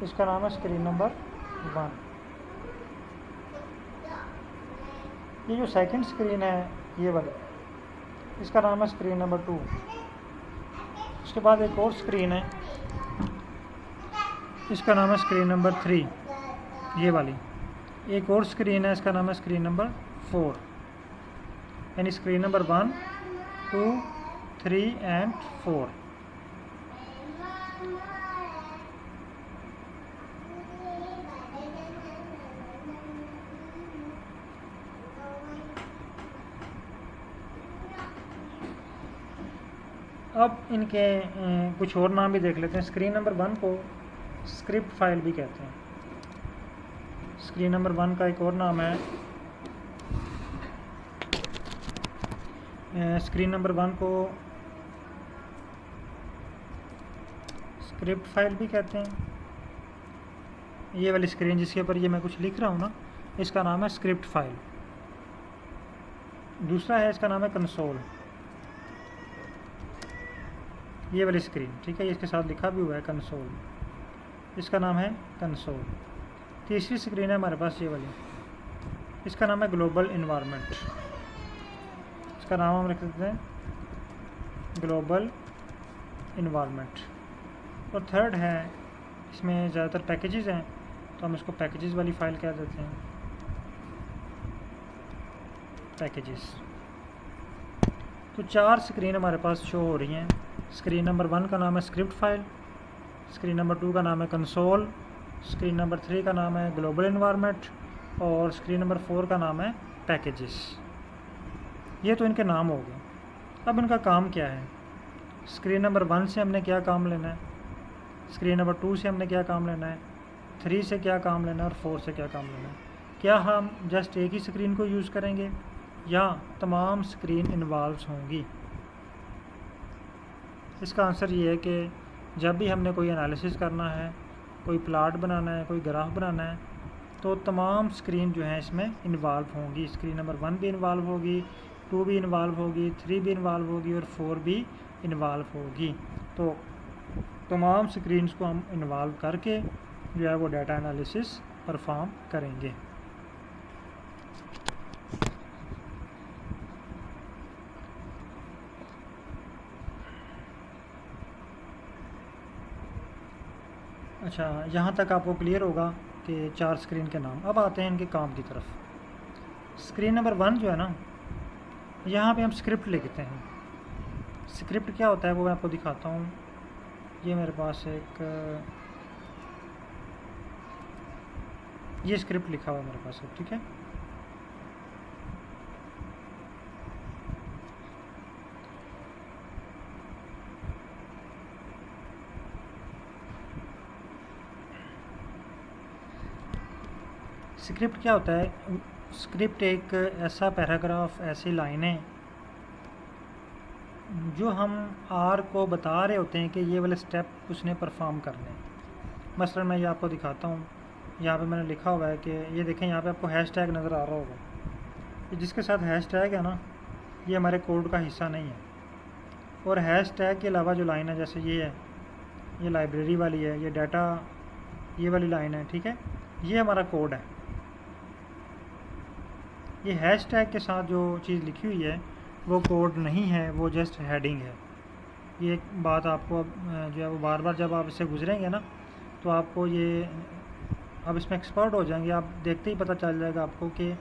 इसका नाम है स्क्रीन नंबर 1। ये जो सेकंड स्क्रीन है ये वाली, इसका नाम है स्क्रीन नंबर 2। उसके बाद एक और स्क्रीन है, इसका नाम है स्क्रीन नंबर 3, ये वाली। एक और स्क्रीन है, इसका नाम है स्क्रीन नंबर 4। यानी स्क्रीन नंबर 1, 2, 3 एंड 4। अब इनके कुछ और नाम भी देख लेते हैं। स्क्रीन नंबर 1 को स्क्रिप्ट फाइल भी कहते हैं। स्क्रीन नंबर 1 का एक और नाम है, स्क्रीन नंबर 1 को स्क्रिप्ट फाइल भी कहते हैं। ये वाली स्क्रीन जिसके ऊपर ये मैं कुछ लिख रहा हूँ ना, इसका नाम है स्क्रिप्ट फाइल। दूसरा है, इसका नाम है कंसोल, ये वाली स्क्रीन, ठीक है, इसके साथ लिखा भी हुआ है कंसोल, इसका नाम है कंसोल। तीसरी स्क्रीन है हमारे पास ये वाली, इसका नाम है ग्लोबल इन्वायरमेंट, इसका नाम हम रख देते हैं ग्लोबल इन्वायरमेंट। और थर्ड है, इसमें ज़्यादातर पैकेजेस हैं तो हम इसको पैकेजेस वाली फ़ाइल कह देते हैं, पैकेजेस। तो 4 स्क्रीन हमारे पास शो हो रही हैं। स्क्रीन नंबर 1 का नाम है स्क्रिप्ट फाइल, स्क्रीन नंबर 2 का नाम है कंसोल, स्क्रीन नंबर 3 का नाम है ग्लोबल इन्वायरमेंट और स्क्रीन नंबर 4 का नाम है पैकेजेस। ये तो इनके नाम हो गए। अब इनका काम क्या है? स्क्रीन नंबर 1 से हमने क्या काम लेना है, स्क्रीन नंबर 2 से हमने क्या काम लेना है, 3 से क्या काम लेना है और 4 से क्या काम लेना है। क्या हम जस्ट एक ही स्क्रीन को यूज़ करेंगे या तमाम स्क्रीन इन्वॉल्व होंगी? इसका आंसर ये है कि जब भी हमने कोई एनालिसिस करना है, कोई प्लाट बनाना है, कोई ग्राफ बनाना है, तो तमाम स्क्रीन जो है इसमें इन्वॉल्व होंगी। स्क्रीन नंबर 1 भी इन्वॉल्व होगी, 2 भी इन्वॉल्व होगी, 3 भी इन्वॉल्व होगी और 4 भी इन्वॉल्व होगी। तो तमाम स्क्रीन्स को हम इन्वॉल्व करके जो है वो डाटा एनालिसिस परफॉर्म करेंगे। अच्छा, यहाँ तक आपको क्लियर होगा कि 4 स्क्रीन के नाम। अब आते हैं इनके काम की तरफ। स्क्रीन नंबर 1 जो है ना, यहाँ पे हम स्क्रिप्ट लिखते हैं। स्क्रिप्ट क्या होता है वो मैं आपको दिखाता हूँ। ये मेरे पास एक ये स्क्रिप्ट लिखा हुआ है मेरे पास, ठीक है। स्क्रिप्ट क्या होता है? स्क्रिप्ट एक ऐसा पैराग्राफ, ऐसी लाइनें जो हम आर को बता रहे होते हैं कि ये वाले स्टेप उसने परफॉर्म करने हैं। मसलन मैं ये आपको दिखाता हूँ। यहाँ पे मैंने लिखा हुआ है कि ये देखें, यहाँ पे आपको हैश टैग नज़र आ रहा होगा। ये जिसके साथ हैश टैग है ना, ये हमारे कोड का हिस्सा नहीं है। और हैश टैग के अलावा जो लाइन है, जैसे ये है, ये लाइब्रेरी वाली है, ये डाटा, ये वाली लाइन है, ठीक है, ये हमारा कोड है। ये हैश टैग के साथ जो चीज़ लिखी हुई है वो कोड नहीं है, वो जस्ट हेडिंग है। ये एक बात आपको जो है वो बार बार जब आप इससे गुजरेंगे ना, तो आपको ये, अब इसमें एक्सपर्ट हो जाएंगे, आप देखते ही पता चल जाएगा आपको कि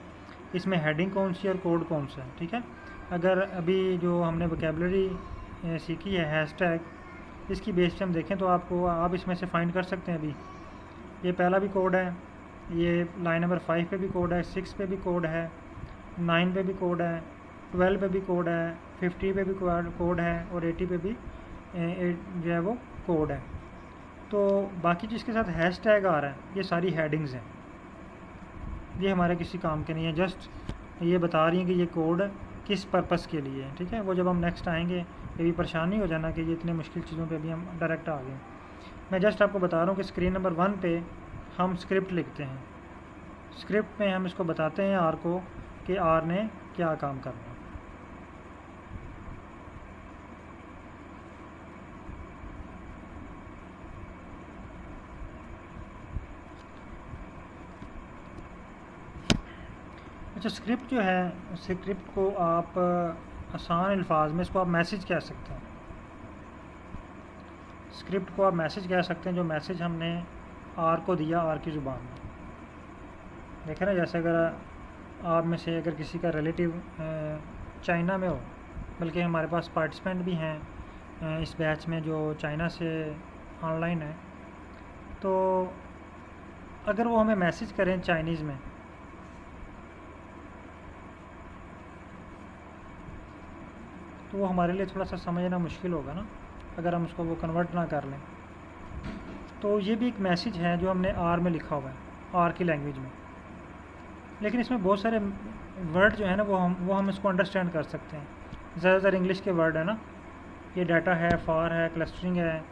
इसमें हेडिंग कौन सी और कोड कौन सा है, ठीक है। अगर अभी जो हमने वोकैबुलरी सीखी है हैश टैग, इसकी बेस पे हम देखें तो आपको, आप इसमें से फाइंड कर सकते हैं। अभी ये पहला भी कोड है, ये लाइन नंबर 5 पे भी कोड है, 6 पे भी कोड है, 9 पे भी कोड है, 12 पे भी कोड है, 50 पे भी कोड है और 80 पे भी जो है वो कोड है। तो बाकी जिसके साथ हैश टैग आ रहा है, ये सारी हेडिंग्स हैं, ये हमारे किसी काम के नहीं है, जस्ट ये बता रही हैं कि ये कोड किस पर्पस के लिए है, ठीक है। वो जब हम नेक्स्ट आएंगे ये भी परेशानी हो जाना कि ये इतने मुश्किल चीज़ों पे भी हम डायरेक्ट आ गए। मैं जस्ट आपको बता रहा हूँ कि स्क्रीन नंबर 1 पे हम स्क्रिप्ट लिखते हैं। स्क्रिप्ट में हम इसको बताते हैं आर को कि आर ने क्या काम करना है। अच्छा, स्क्रिप्ट जो है, स्क्रिप्ट को आप आसान अल्फाज में इसको आप मैसेज कह सकते हैं। स्क्रिप्ट को आप मैसेज कह सकते हैं, जो मैसेज हमने आर को दिया, आर की ज़ुबान में। देखें ना, जैसे अगर आप में से अगर किसी का रिलेटिव चाइना में हो, बल्कि हमारे पास पार्टिसिपेंट भी हैं इस बैच में जो चाइना से ऑनलाइन है, तो अगर वो हमें मैसेज करें चाइनीज़ में, तो तो वो हमारे लिए थोड़ा सा समझना मुश्किल होगा ना, अगर हम उसको वो कन्वर्ट ना कर लें। तो ये भी एक मैसेज है जो हमने आर में लिखा हुआ है, आर की लैंग्वेज में, लेकिन इसमें बहुत सारे वर्ड जो है ना वो हम इसको अंडरस्टैंड कर सकते हैं। ज़्यादातर इंग्लिश के वर्ड है ना, ये डाटा है, फार है, क्लस्टरिंग है,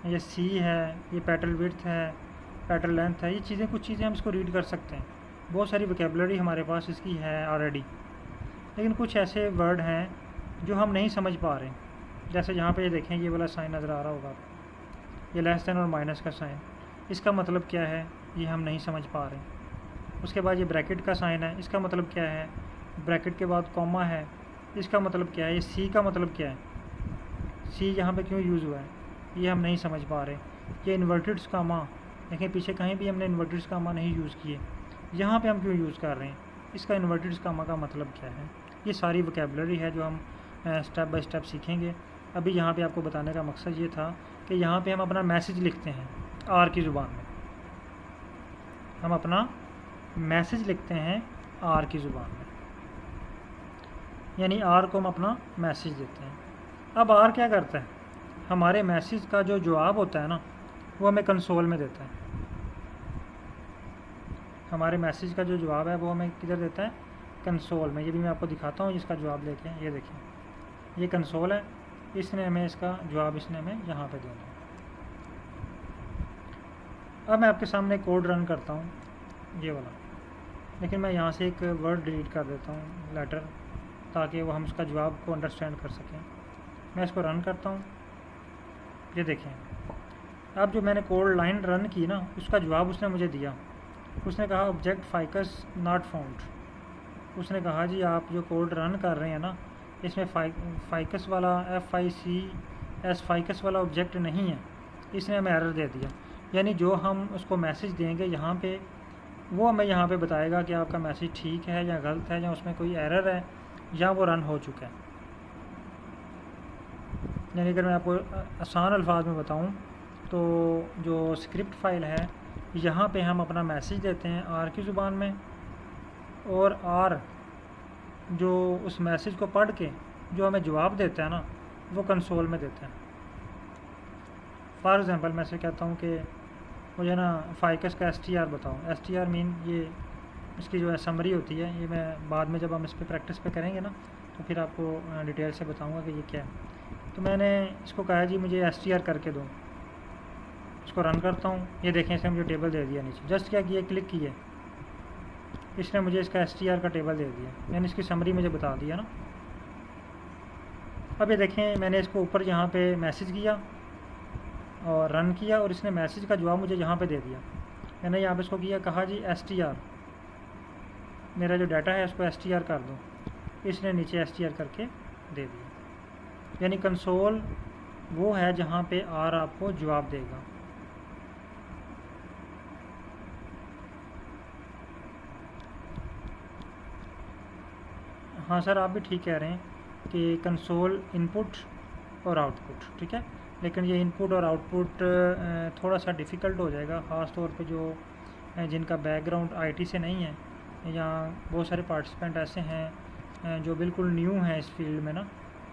ये सी है, ये पेटल विड्थ है, पेटल लेंथ है, ये चीज़ें, कुछ चीज़ें हम इसको रीड कर सकते हैं। बहुत सारी वोकेबलरी हमारे पास इसकी है ऑलरेडी, लेकिन कुछ ऐसे वर्ड हैं जो हम नहीं समझ पा रहे। जैसे यहाँ पे ये देखें, ये वाला साइन नज़र आ रहा होगा, ये लेस देन और माइनस का साइन, इसका मतलब क्या है ये हम नहीं समझ पा रहे। उसके बाद ये ब्रैकेट का साइन है, इसका मतलब क्या है, ब्रैकेट के बाद कॉमा है, इसका मतलब क्या है, ये सी का मतलब क्या है, सी यहाँ पे क्यों यूज़ हुआ है, ये हम नहीं समझ पा रहे। ये इन्वर्टेड कामा, देखें पीछे कहीं भी हमने इन्वर्टेड कामा नहीं यूज़ किए, यहाँ पे हम क्यों यूज़ कर रहे हैं, इसका इन्वर्टेड कामा का मतलब क्या है। ये सारी वोकेबलरी है जो हम स्टेप बाय स्टेप सीखेंगे। अभी यहाँ पे आपको बताने का मकसद ये था कि यहाँ पे हम अपना मैसेज लिखते हैं आर की ज़ुबान में, हम अपना मैसेज लिखते हैं आर की ज़ुबान में, यानी आर को हम अपना मैसेज देते हैं। अब आर क्या करता है, हमारे मैसेज का जो जवाब होता है ना वो हमें कंसोल में देता है। हमारे मैसेज का जो जवाब है वो हमें किधर देता है, कंसोल में। ये भी मैं आपको दिखाता हूँ इसका जवाब लेके, ये देखिए ये कंसोल है, इसने हमें इसका जवाब इसने हमें यहाँ पे देना है। अब मैं आपके सामने कोड रन करता हूँ ये वाला, लेकिन मैं यहाँ से एक वर्ड डिलीट कर देता हूँ, लेटर, ताकि वो हम उसका जवाब को अंडरस्टैंड कर सकें। मैं इसको रन करता हूँ, ये देखें अब जो मैंने कोड लाइन रन की ना उसका जवाब उसने मुझे दिया। उसने कहा ऑब्जेक्ट फाइकस नॉट फाउंड। उसने कहा जी आप जो कोड रन कर रहे हैं ना इसमें फाइकस वाला FICS फाइकस वाला ऑब्जेक्ट नहीं है, इसने हमें एरर दे दिया। यानी जो हम उसको मैसेज देंगे यहाँ पे वो हमें यहाँ पे बताएगा कि आपका मैसेज ठीक है या गलत है, या उसमें कोई एरर है, या वो रन हो चुका है। यानी अगर मैं आपको आसान अल्फाज में बताऊँ तो जो स्क्रिप्ट फाइल है यहाँ पे हम अपना मैसेज देते हैं आर की ज़ुबान में, और आर जो उस मैसेज को पढ़ के जो हमें जवाब देता है ना वो कंसोल में देता है। फॉर एग्ज़ाम्पल मैं से कहता हूँ कि मुझे ना फाइकस का STR बताओ। STR मीन ये इसकी जो है समरी होती है, ये मैं बाद में जब हम इस पर प्रैक्टिस पे करेंगे ना तो फिर आपको डिटेल से बताऊँगा कि ये क्या है। तो मैंने इसको कहा जी मुझे STR करके दो, इसको रन करता हूँ, ये देखें इसने मुझे टेबल दे दिया नीचे। जस्ट क्या किया, क्लिक किया, इसने मुझे इसका STR का टेबल दे दिया, यानी इसकी समरी मुझे बता दिया ना। अब ये देखें मैंने इसको ऊपर यहाँ पे मैसेज किया और रन किया, और इसने मैसेज का जवाब मुझे यहाँ पे दे दिया। मैंने यहाँ पे इसको किया, कहा जी STR मेरा जो डाटा है उसको STR कर दो, इसने नीचे STR करके दे दिया। यानी कंसोल वो है जहाँ पे आर आपको जवाब देगा। हाँ सर आप भी ठीक कह रहे हैं कि कंसोल इनपुट और आउटपुट, ठीक है, लेकिन ये इनपुट और आउटपुट थोड़ा सा डिफ़िकल्ट हो जाएगा, ख़ास तौर पे जो जिनका बैकग्राउंड IT से नहीं है, या बहुत सारे पार्टिसिपेंट ऐसे हैं जो बिल्कुल न्यू हैं इस फील्ड में ना,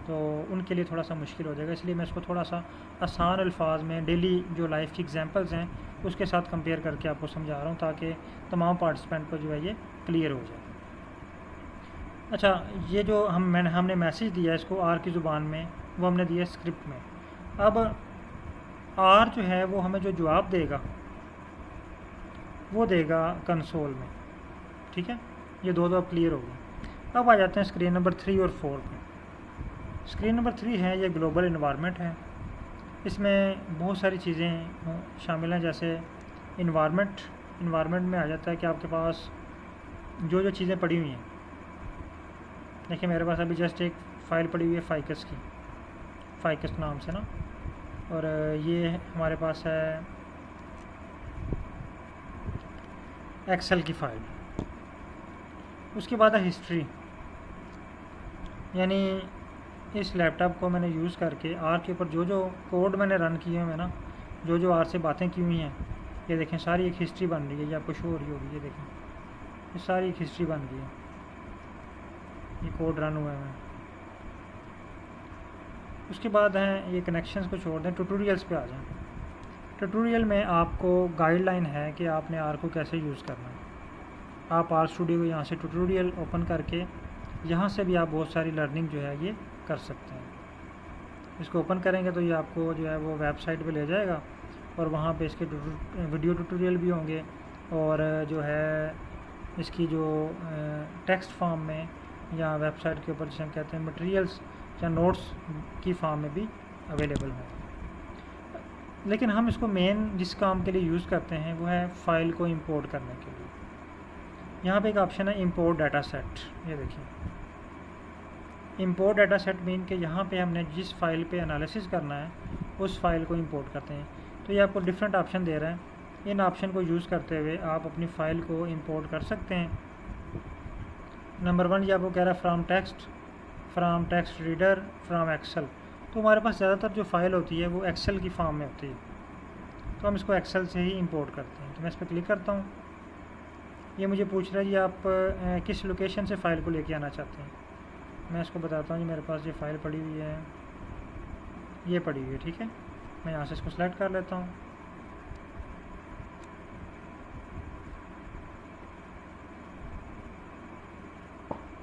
तो उनके लिए थोड़ा सा मुश्किल हो जाएगा। इसलिए मैं इसको थोड़ा सा आसान अल्फाज में डेली जो लाइफ की एग्जांपल्स हैं उसके साथ कंपेयर करके आपको समझा रहा हूँ, ताकि तमाम पार्टिसिपेंट को जो है ये क्लियर हो जाए। अच्छा, ये जो हमने मैसेज दिया इसको आर की ज़ुबान में, वो हमने दिया स्क्रिप्ट में। अब आर जो है वो हमें जो जवाब देगा वो देगा कंसोल में, ठीक है। ये दो अब क्लियर हो गए। अब आ जाते हैं स्क्रीन नंबर 3 और 4 पे। स्क्रीन नंबर 3 है ये ग्लोबल इन्वायरमेंट है, इसमें बहुत सारी चीज़ें शामिल हैं। जैसे इन्वायरमेंट में आ जाता है कि आपके पास जो चीज़ें पड़ी हुई हैं। देखिए मेरे पास अभी जस्ट एक फ़ाइल पड़ी हुई है फाइकस की, फाइकस नाम से ना, और ये हमारे पास है एक्सेल की फ़ाइल। उसके बाद है हिस्ट्री, यानी इस लैपटॉप को मैंने यूज़ करके आर के ऊपर जो कोड मैंने रन किए हुए हैं ना, जो आर से बातें की हुई हैं, ये देखें सारी एक हिस्ट्री बन रही है, ये आपको शो हो रही होगी, ये देखें ये सारी एक हिस्ट्री बन गई है, ये कोड रन हुआ है। उसके बाद हैं ये कनेक्शंस को छोड़ दें, ट्यूटोरियल्स पे आ जाएं। ट्यूटोरियल में आपको गाइडलाइन है कि आपने आर को कैसे यूज़ करना है। आप आर स्टूडियो को यहाँ से ट्यूटोरियल ओपन करके यहाँ से भी आप बहुत सारी लर्निंग जो है ये कर सकते हैं। इसको ओपन करेंगे तो ये आपको जो है वो वेबसाइट पे ले जाएगा और वहाँ पे इसके वीडियो ट्यूटोरियल भी होंगे और जो है इसकी जो टेक्स्ट फॉर्म में या वेबसाइट के ऊपर जिसे हम कहते हैं मटेरियल्स या नोट्स की फॉर्म में भी अवेलेबल होंगे। लेकिन हम इसको मेन जिस काम के लिए यूज़ करते हैं वो है फ़ाइल को इंपोर्ट करने के लिए। यहाँ पे एक ऑप्शन है इंपोर्ट डाटा सेट, ये देखिए इंपोर्ट डाटा सेट मीन के यहाँ पे हमने जिस फाइल पे एनालिसिस करना है उस फाइल को इंपोर्ट करते हैं। तो ये आपको डिफरेंट ऑप्शन दे रहा है, इन ऑप्शन को यूज़ करते हुए आप अपनी फ़ाइल को इंपोर्ट कर सकते हैं। नंबर 1 ये आपको कह रहा है from text reader, from Excel. तो हमारे पास ज़्यादातर जो फ़ाइल होती है वो एक्सेल की फॉर्म में होती है, तो हम इसको एक्सेल से ही इंपोर्ट करते हैं। तो मैं इस पर क्लिक करता हूँ, ये मुझे पूछ रहा है जी आप किस लोकेशन से फ़ाइल को लेके आना चाहते हैं। मैं इसको बताता हूँ जी मेरे पास ये फ़ाइल पड़ी हुई है, ये पड़ी हुई है, ठीक है। मैं यहाँ से इसको सेलेक्ट कर लेता हूँ।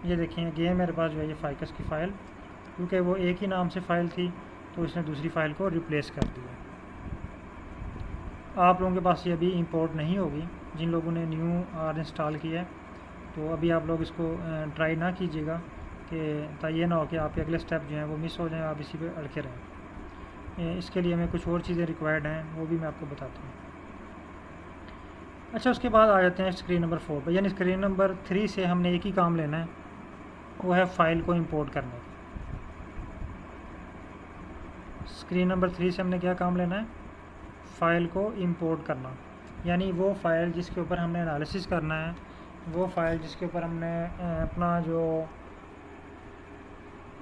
ये देखिए अगेन मेरे पास जो है ये फाइकस की फ़ाइल, क्योंकि वो एक ही नाम से फ़ाइल थी तो इसने दूसरी फ़ाइल को रिप्लेस कर दिया। आप लोगों के पास ये अभी इंपोर्ट नहीं होगी, जिन लोगों ने न्यू आर इंस्टॉल किया है तो अभी आप लोग इसको ट्राई ना कीजिएगा कि ये ना हो कि आपके अगले स्टेप जो हैं वो मिस हो जाएं, आप इसी पे अड़के रहें। इसके लिए हमें कुछ और चीज़ें रिक्वायर्ड हैं, वो भी मैं आपको बताता हूँ। अच्छा, उसके बाद आ जाते हैं स्क्रीन नंबर 4 पर, यानी स्क्रीन नंबर 3 से हमने एक ही काम लेना है, वो है फ़ाइल को इंपोर्ट करने का। स्क्रीन नंबर 3 से हमने क्या काम लेना है, फ़ाइल को इंपोर्ट करना, यानी वो फ़ाइल जिसके ऊपर हमने एनालिसिस करना है, वो फ़ाइल जिसके ऊपर हमने अपना जो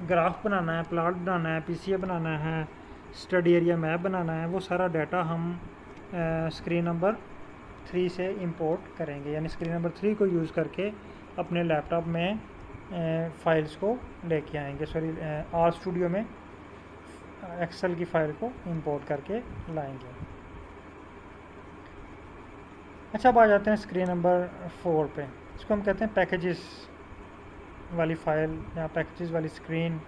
ग्राफ बनाना है, प्लॉट बनाना है, पीसीए बनाना है, स्टडी एरिया मैप बनाना है, वो सारा डाटा हम स्क्रीन नंबर 3 से इंपोर्ट करेंगे। यानी स्क्रीन नंबर 3 को यूज़ करके अपने लैपटॉप में फ़ाइल्स को लेके आएंगे, सॉरी आर स्टूडियो में एक्सेल की फ़ाइल को इंपोर्ट करके लाएंगे। अच्छा, अब आ जाते हैं स्क्रीन नंबर 4 पे। इसको हम कहते हैं पैकेजेस वाली फ़ाइल या पैकेजेस वाली स्क्रीन,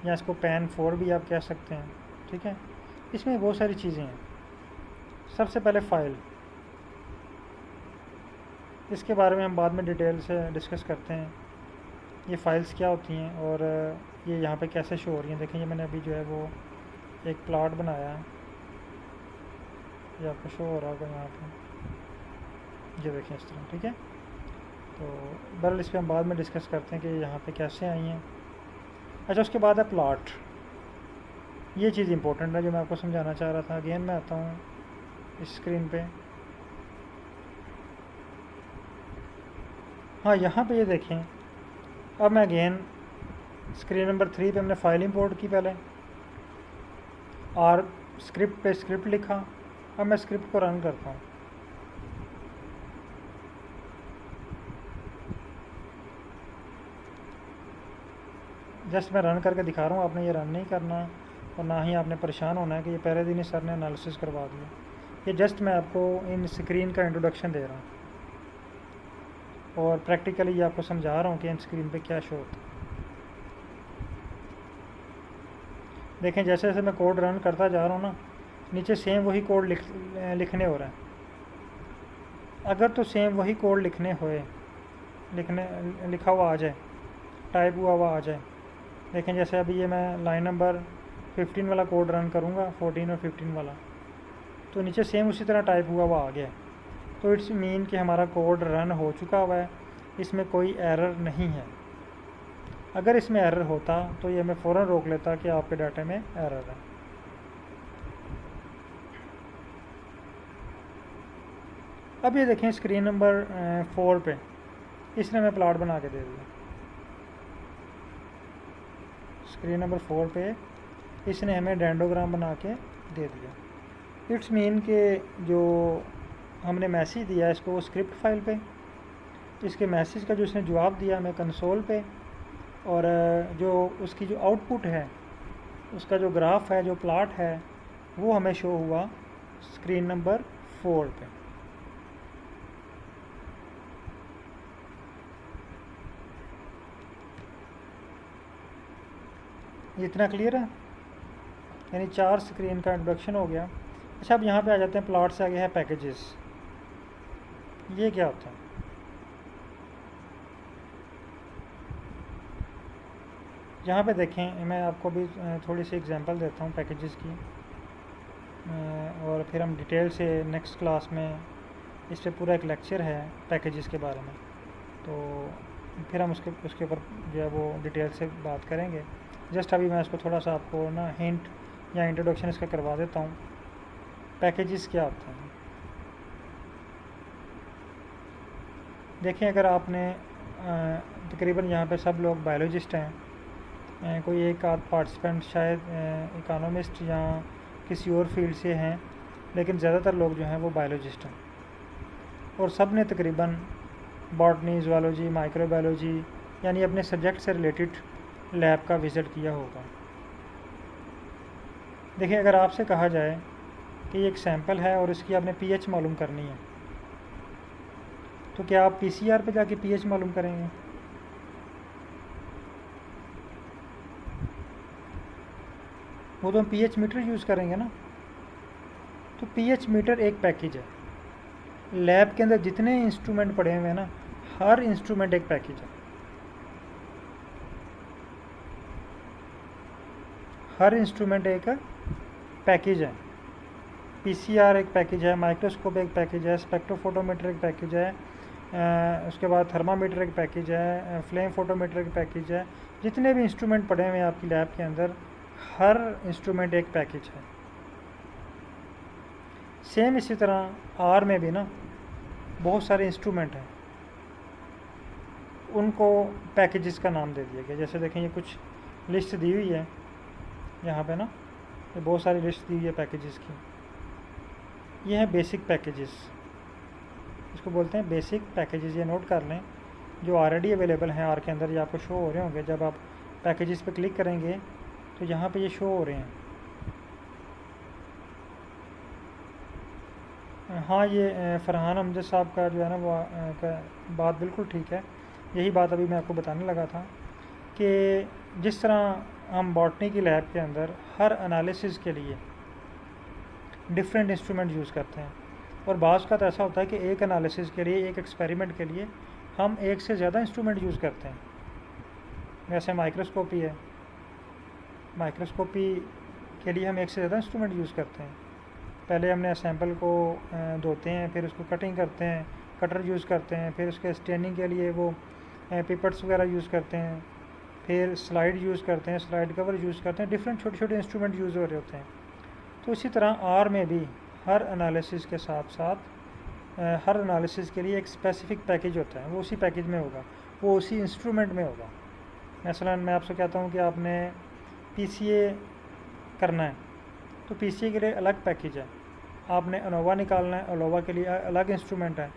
या इसको पैन 4 भी आप कह सकते हैं, ठीक है। इसमें बहुत सारी चीज़ें हैं। सबसे पहले फ़ाइल, इसके बारे में हम बाद में डिटेल से डिस्कस करते हैं, ये फ़ाइल्स क्या होती हैं और ये यहाँ पे कैसे शो हो रही हैं। देखें, ये मैंने अभी जो है वो एक प्लॉट बनाया है, ये आपको शो हो रहा होगा यहाँ पे, ये देखें इस तरह, ठीक है। तो बहरहाल इस पर हम बाद में डिस्कस करते हैं कि यहाँ पे कैसे आई हैं। अच्छा, उसके बाद है प्लॉट, ये चीज़ इंपॉर्टेंट है जो मैं आपको समझाना चाह रहा था। अगेन मैं आता हूँ इस स्क्रीन पे, हाँ यहाँ पे ये देखें, अब मैं अगेन स्क्रीन नंबर 3 पे हमने फ़ाइल इंपोर्ट की पहले और स्क्रिप्ट पे स्क्रिप्ट लिखा। अब मैं स्क्रिप्ट को रन करता हूँ, जस्ट मैं रन करके दिखा रहा हूँ। आपने ये रन नहीं करना और ना ही आपने परेशान होना है कि ये पहले दिन ही सर ने एनालिसिस करवा दिया। ये जस्ट मैं आपको इन स्क्रीन का इंट्रोडक्शन दे रहा हूँ और प्रैक्टिकली ये आपको समझा रहा हूँ कि इन स्क्रीन पे क्या शो होता है। देखें, जैसे जैसे मैं कोड रन करता जा रहा हूँ ना, नीचे सेम वही कोड लिखने हो रहा है। अगर तो सेम वही कोड लिखा हुआ आ जाए, टाइप हुआ आ जाए। देखें, जैसे अभी ये मैं लाइन नंबर 15 वाला कोड रन करूँगा, 14 और 15 वाला, तो नीचे सेम उसी तरह टाइप हुआ आ गया। तो इट्स मीन कि हमारा कोड रन हो चुका हुआ है, इसमें कोई एरर नहीं है। अगर इसमें एरर होता तो ये मैं फ़ौरन रोक लेता कि आपके डाटे में एरर है। अब ये देखें स्क्रीन नंबर 4 पे इसने हमें प्लॉट बना के दे दिया। स्क्रीन नंबर 4 पे इसने हमें डेंडोग्राम बना के दे दिया। इट्स मीन के जो हमने मैसेज दिया इसको वो स्क्रिप्ट फाइल पे, इसके मैसेज का जो इसने जवाब दिया हमें कंसोल पे, और जो उसकी जो आउटपुट है उसका जो ग्राफ है, जो प्लॉट है, वो हमें शो हुआ स्क्रीन नंबर 4 पे। ये इतना क्लियर है, यानी 4 स्क्रीन का इंट्रोडक्शन हो गया। अच्छा, अब यहाँ पे आ जाते हैं, प्लॉट से आगे है पैकेजेस। ये क्या होता है? यहाँ पे देखें, मैं आपको भी थोड़ी सी एग्जांपल देता हूँ पैकेजेस की, और फिर हम डिटेल से नेक्स्ट क्लास में, इस पर पूरा एक लेक्चर है पैकेजेस के बारे में, तो फिर हम उसके ऊपर जो है वो डिटेल से बात करेंगे। जस्ट अभी मैं इसको थोड़ा सा आपको ना हिंट या इंट्रोडक्शन इसका करवा देता हूँ। पैकेजेस क्या होते हैं? देखें, अगर आपने तकरीबन यहाँ पे सब लोग बायोलॉजिस्ट हैं, कोई एक आध पार्टिसिपेंट शायद इकोनॉमिस्ट या किसी और फील्ड से हैं, लेकिन ज़्यादातर लोग जो हैं वो बायोलॉजिस्ट हैं, और सब ने तकरीबन बॉटनी, ज़ूलॉजी, माइक्रोबायोलॉजी यानी अपने सब्जेक्ट से रिलेटेड लैब का विज़िट किया होगा। देखिए, अगर आपसे कहा जाए कि एक सैंपल है और इसकी आपने पीएच मालूम करनी है, तो क्या आप पीसीआर पे जाके पीएच मालूम करेंगे? वो तो हम पीएच मीटर यूज़ करेंगे ना। तो पीएच मीटर एक पैकेज है। लैब के अंदर जितने इंस्ट्रूमेंट पड़े हुए हैं ना, हर इंस्ट्रूमेंट एक पैकेज है। हर इंस्ट्रूमेंट एक पैकेज है। पीसीआर एक पैकेज है, माइक्रोस्कोप एक पैकेज है, स्पेक्ट्रोफोटोमीटर एक पैकेज है, उसके बाद थर्मामीटर एक पैकेज है, फ्लेम फोटोमीटर एक पैकेज है। जितने भी इंस्ट्रूमेंट पड़े हुए हैं आपकी लैब के अंदर, हर इंस्ट्रूमेंट एक पैकेज है। सेम इसी तरह आर में भी ना बहुत सारे इंस्ट्रूमेंट हैं, उनको पैकेजेस का नाम दे दिया गया। जैसे देखें, ये कुछ लिस्ट दी हुई है यहाँ पे ना, ये बहुत सारी लिस्ट दी हुई है पैकेजेस की। ये है बेसिक पैकेजेस, इसको बोलते हैं बेसिक पैकेजेस। ये नोट कर लें, जो ऑलरेडी अवेलेबल हैं आर के अंदर, ये आपको शो हो रहे होंगे। जब आप पैकेजेस पे क्लिक करेंगे तो यहाँ पे ये शो हो रहे हैं। हाँ, ये फरहान अमजद साहब का जो है ना वो बात बिल्कुल ठीक है। यही बात अभी मैं आपको बताने लगा था कि जिस तरह हम बॉटनी की लैब के अंदर हर एनालिसिस के लिए डिफरेंट इंस्ट्रूमेंट यूज़ करते हैं, और बाज़ का तो ऐसा होता है कि एक एनालिसिस के लिए, एक एक्सपेरिमेंट के लिए हम एक से ज़्यादा इंस्ट्रूमेंट यूज़ करते हैं। वैसे माइक्रोस्कोपी है, माइक्रोस्कोपी के लिए हम एक से ज़्यादा इंस्ट्रूमेंट यूज़ करते हैं। पहले हमने सैंपल को धोते हैं, फिर उसको कटिंग करते हैं, कटर यूज़ करते हैं, फिर उसके स्टेनिंग के लिए वो पिपेट्स वगैरह यूज़ करते हैं, फिर स्लाइड यूज़ करते हैं, स्लाइड कवर यूज़ करते हैं। डिफरेंट छोटे छोटे इंस्ट्रूमेंट यूज़ हो रहे होते हैं। तो इसी तरह आर में भी हर एनालिसिस के साथ साथ हर एनालिसिस के लिए एक स्पेसिफिक पैकेज होता है, वो उसी पैकेज में होगा, वो उसी इंस्ट्रूमेंट में होगा। मसलन मैं आपसे कहता हूँ कि आपने पीसीए करना है, तो पीसीए के लिए अलग पैकेज है। आपने अनोवा निकालना है, अनोवा के लिए अलग इंस्ट्रूमेंट है।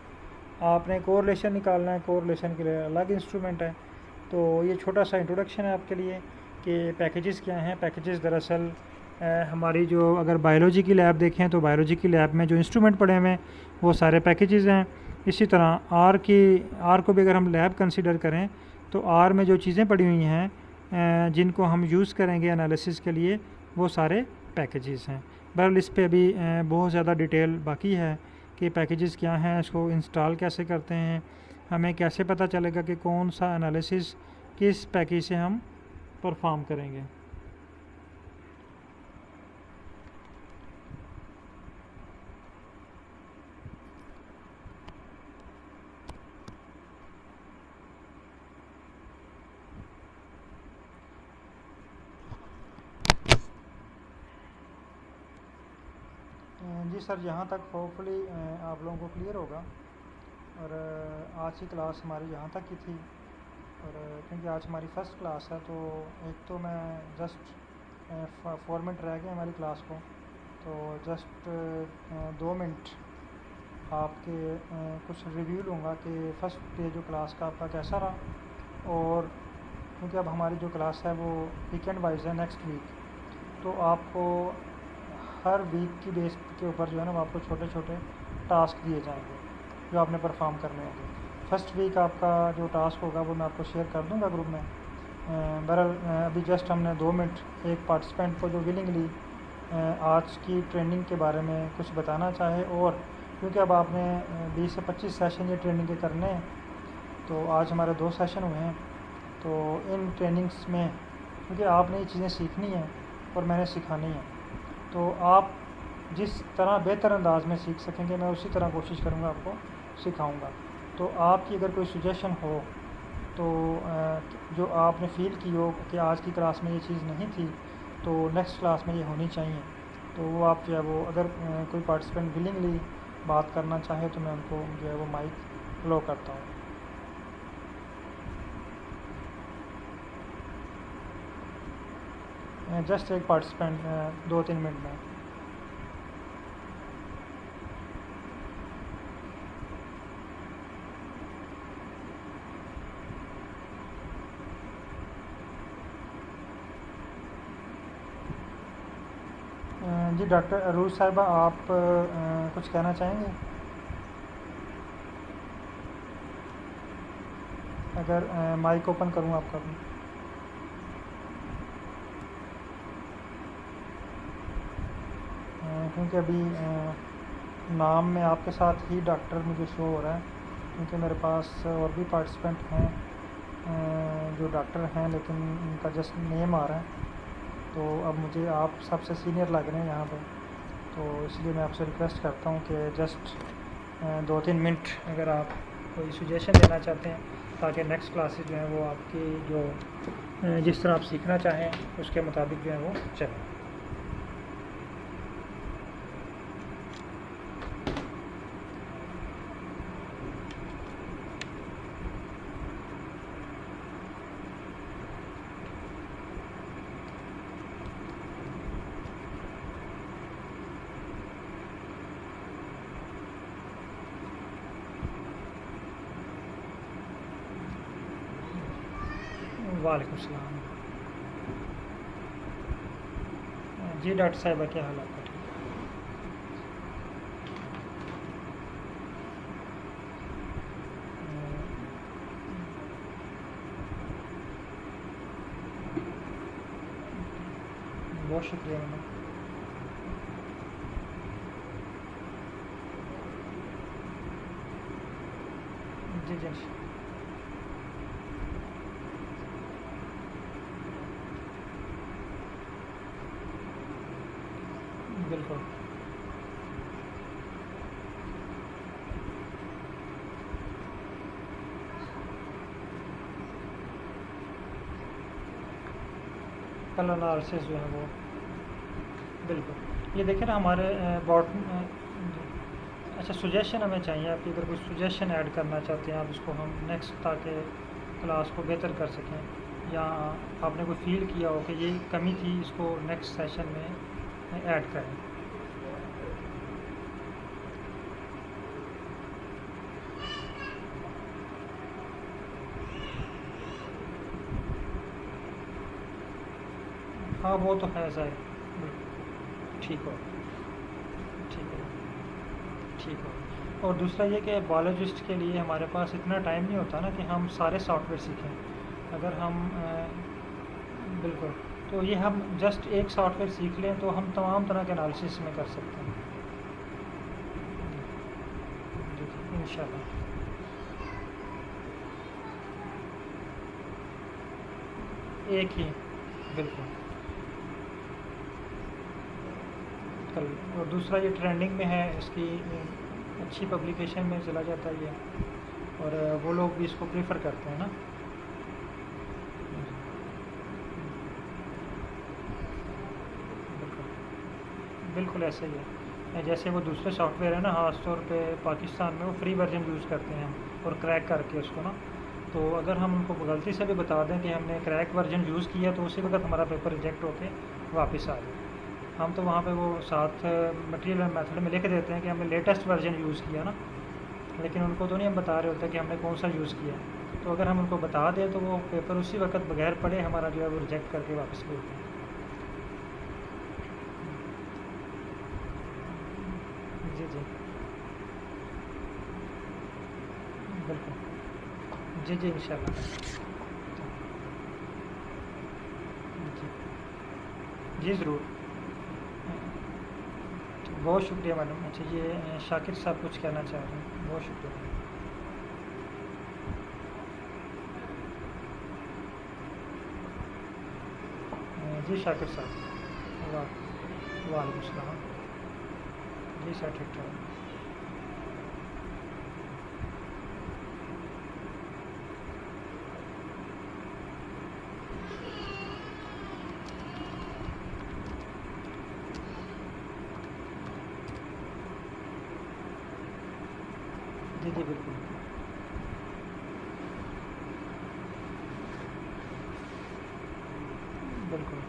आपने कोरिलेशन निकालना है, कोरिलेशन के लिए अलग इंस्ट्रूमेंट है। तो ये छोटा सा इंट्रोडक्शन है आपके लिए कि पैकेजेस क्या हैं। पैकेजेस दरअसल हमारी जो, अगर बायोलॉजी की लैब देखें तो बायोलॉजी की लैब में जो इंस्ट्रूमेंट पड़े हुए हैं वो सारे पैकेजेस हैं। इसी तरह आर को भी अगर हम लैब कंसिडर करें तो आर में जो चीज़ें पड़ी हुई हैं जिनको हम यूज़ करेंगे एनालिसिस के लिए, वो सारे पैकेजेस हैं। बहरहाल इस पे अभी बहुत ज़्यादा डिटेल बाकी है कि पैकेजेस क्या हैं, इसको इंस्टॉल कैसे करते हैं, हमें कैसे पता चलेगा कि कौन सा एनालिसिस किस पैकेज से हम परफॉर्म करेंगे। जी सर, यहाँ तक होपफुली आप लोगों को क्लियर होगा। और आज की क्लास हमारी यहाँ तक की थी, और क्योंकि आज हमारी फ़र्स्ट क्लास है तो एक तो मैं जस्ट फॉर्मेट रह गया हमारी क्लास को, तो जस्ट 2 मिनट आपके कुछ रिव्यू लूँगा कि फ़र्स्ट डे जो क्लास का आपका कैसा रहा। और क्योंकि अब हमारी जो क्लास है वो वीकेंड वाइज है, नेक्स्ट वीक, तो आपको हर वीक की बेस के ऊपर जो है ना वो आपको छोटे छोटे टास्क दिए जाएंगे जो आपने परफॉर्म करने होंगे। फर्स्ट वीक आपका जो टास्क होगा वो मैं आपको शेयर कर दूंगा ग्रुप में। बहरहाल अभी जस्ट हमने 2 मिनट एक पार्टिसिपेंट को जो विलिंगली आज की ट्रेनिंग के बारे में कुछ बताना चाहे, और क्योंकि अब आपने 20 से 25 सेशन ये ट्रेनिंग के करने हैं, तो आज हमारे 2 सेशन हुए हैं। तो इन ट्रेनिंग्स में क्योंकि आपने ये चीज़ें सीखनी है और मैंने सिखानी है, तो आप जिस तरह बेहतर अंदाज में सीख सकेंगे मैं उसी तरह कोशिश करूँगा आपको सिखाऊँगा। तो आपकी अगर कोई सुजेशन हो तो जो आपने फ़ील की हो कि आज की क्लास में ये चीज़ नहीं थी तो नेक्स्ट क्लास में ये होनी चाहिए, तो वो आप जो है वो अगर कोई पार्टिसिपेंट विलिंगली बात करना चाहे तो मैं उनको जो है वो माइक अलो करता हूँ। जस्ट एक पार्टिसिपेंट 2-3 मिनट में। जी डॉक्टर अरूज साहिबा, आप कुछ कहना चाहेंगे? अगर माइक ओपन करूँ आपका भी। क्योंकि अभी नाम में आपके साथ ही डॉक्टर मुझे शो हो रहा है, क्योंकि मेरे पास और भी पार्टिसिपेंट हैं जो डॉक्टर हैं लेकिन उनका जस्ट नेम आ रहा है, तो अब मुझे आप सबसे सीनियर लग रहे हैं यहाँ पे, तो इसलिए मैं आपसे रिक्वेस्ट करता हूँ कि जस्ट 2-3 मिनट अगर आप कोई सुजेशन देना चाहते हैं ताकि नेक्स्ट क्लासेस जो हैं वो आपकी जो जिस तरह आप सीखना चाहें उसके मुताबिक जो है वो चलें। वालेकुम सलाम। जी डॉक्टर साहिबा, क्या हाल आपका? ठीक बहुत शुक्रिया मैडम। जी जी बिल्कुल कलर एनालिसिस जो है वो बिल्कुल। ये देखें ना हमारे अच्छा सुजेशन हमें चाहिए आपकी, अगर कोई सुजेशन ऐड करना चाहते हैं आप इसको हम नेक्स्ट ताकि क्लास को बेहतर कर सकें, या आपने कोई फील किया हो कि ये कमी थी इसको नेक्स्ट सेशन में ऐड करें। हाँ वो तो है सर। ठीक हो, ठीक है, ठीक हो। और दूसरा ये कि बायोलॉजिस्ट के लिए हमारे पास इतना टाइम नहीं होता ना कि हम सारे सॉफ्टवेयर सीखें। अगर हम बिल्कुल, तो ये हम जस्ट एक सॉफ्टवेयर सीख लें तो हम तमाम तरह के एनालिसिस में कर सकते हैं। जी जी इंशाल्लाह। एक ही बिल्कुल कल। और दूसरा ये ट्रेंडिंग में है, इसकी अच्छी पब्लिकेशन में चला जाता है ये, और वो लोग भी इसको प्रेफर करते हैं ना। बिल्कुल बिल्कुल ऐसा ही है। जैसे वो दूसरे सॉफ्टवेयर है ना, ख़ास तौर पे पाकिस्तान में वो फ्री वर्जन यूज़ करते हैं हम, और क्रैक करके उसको ना, तो अगर हम उनको गलती से भी बता दें कि हमने क्रैक वर्जन यूज़ किया तो उसी वक्त हमारा पेपर रिजेक्ट होके वापस आ जाए। हम तो वहाँ पे वो साथ मटेरियल मेथड में लिख देते हैं कि हमने लेटेस्ट वर्जन यूज़ किया ना, लेकिन उनको तो नहीं हम बता रहे होते कि हमने कौन सा यूज़ किया। तो अगर हम उनको बता दें तो वो पेपर उसी वक्त बगैर पढ़े हमारा जो है वो रिजेक्ट करके वापस भेजते हैं। बिल्कुल। जी, जी, इंशाल्लाह। जी, जी, ज़रूर। बहुत शुक्रिया मैडम। अच्छा, ये शाकिर साहब कुछ कहना चाह रहे हैं। बहुत शुक्रिया। जी शाकिर साहब। वालेकुम सलाम। जी सर, ठीक ठाक। जी, जी, बिल्कुल। बिल्कुल।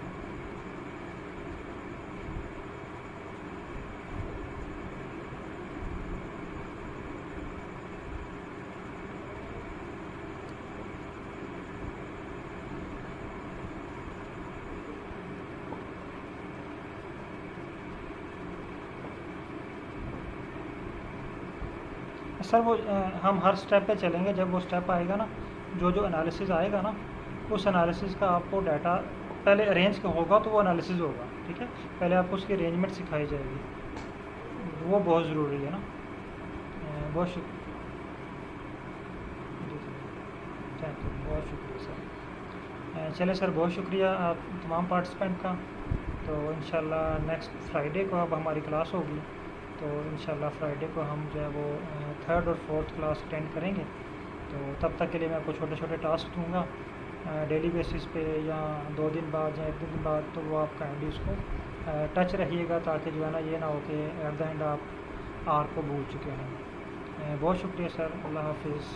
सर वो हम हर स्टेप पे चलेंगे। जब वो स्टेप आएगा ना, जो जो एनालिसिस आएगा ना, उस एनालिसिस का आपको डाटा पहले अरेंज होगा, तो वो एनालिसिस होगा, ठीक है। पहले आपको उसकी अरेंजमेंट सिखाई जाएगी। वो बहुत ज़रूरी है ना। बहुत शुक्रिया। जी, जी, थैंक यू, बहुत शुक्रिया सर। चलिए सर, बहुत शुक्रिया आप तमाम पार्टिसिपेंट का। तो इंशाल्लाह नेक्स्ट फ्राइडे को अब हमारी क्लास होगी। तो इंशाल्लाह फ्राइडे को हम जो है वो थर्ड और फोर्थ क्लास अटेंड करेंगे। तो तब तक के लिए मैं आपको छोटे छोटे टास्क दूँगा डेली बेसिस पे, या 2 दिन बाद या 1 दिन बाद। तो वो आप काइंडली उसको टच रहिएगा, ताकि जो है ना ये ना हो कि एट द एंड आप आर को भूल चुके हैं। बहुत शुक्रिया सर। अल्लाह हाफिज़।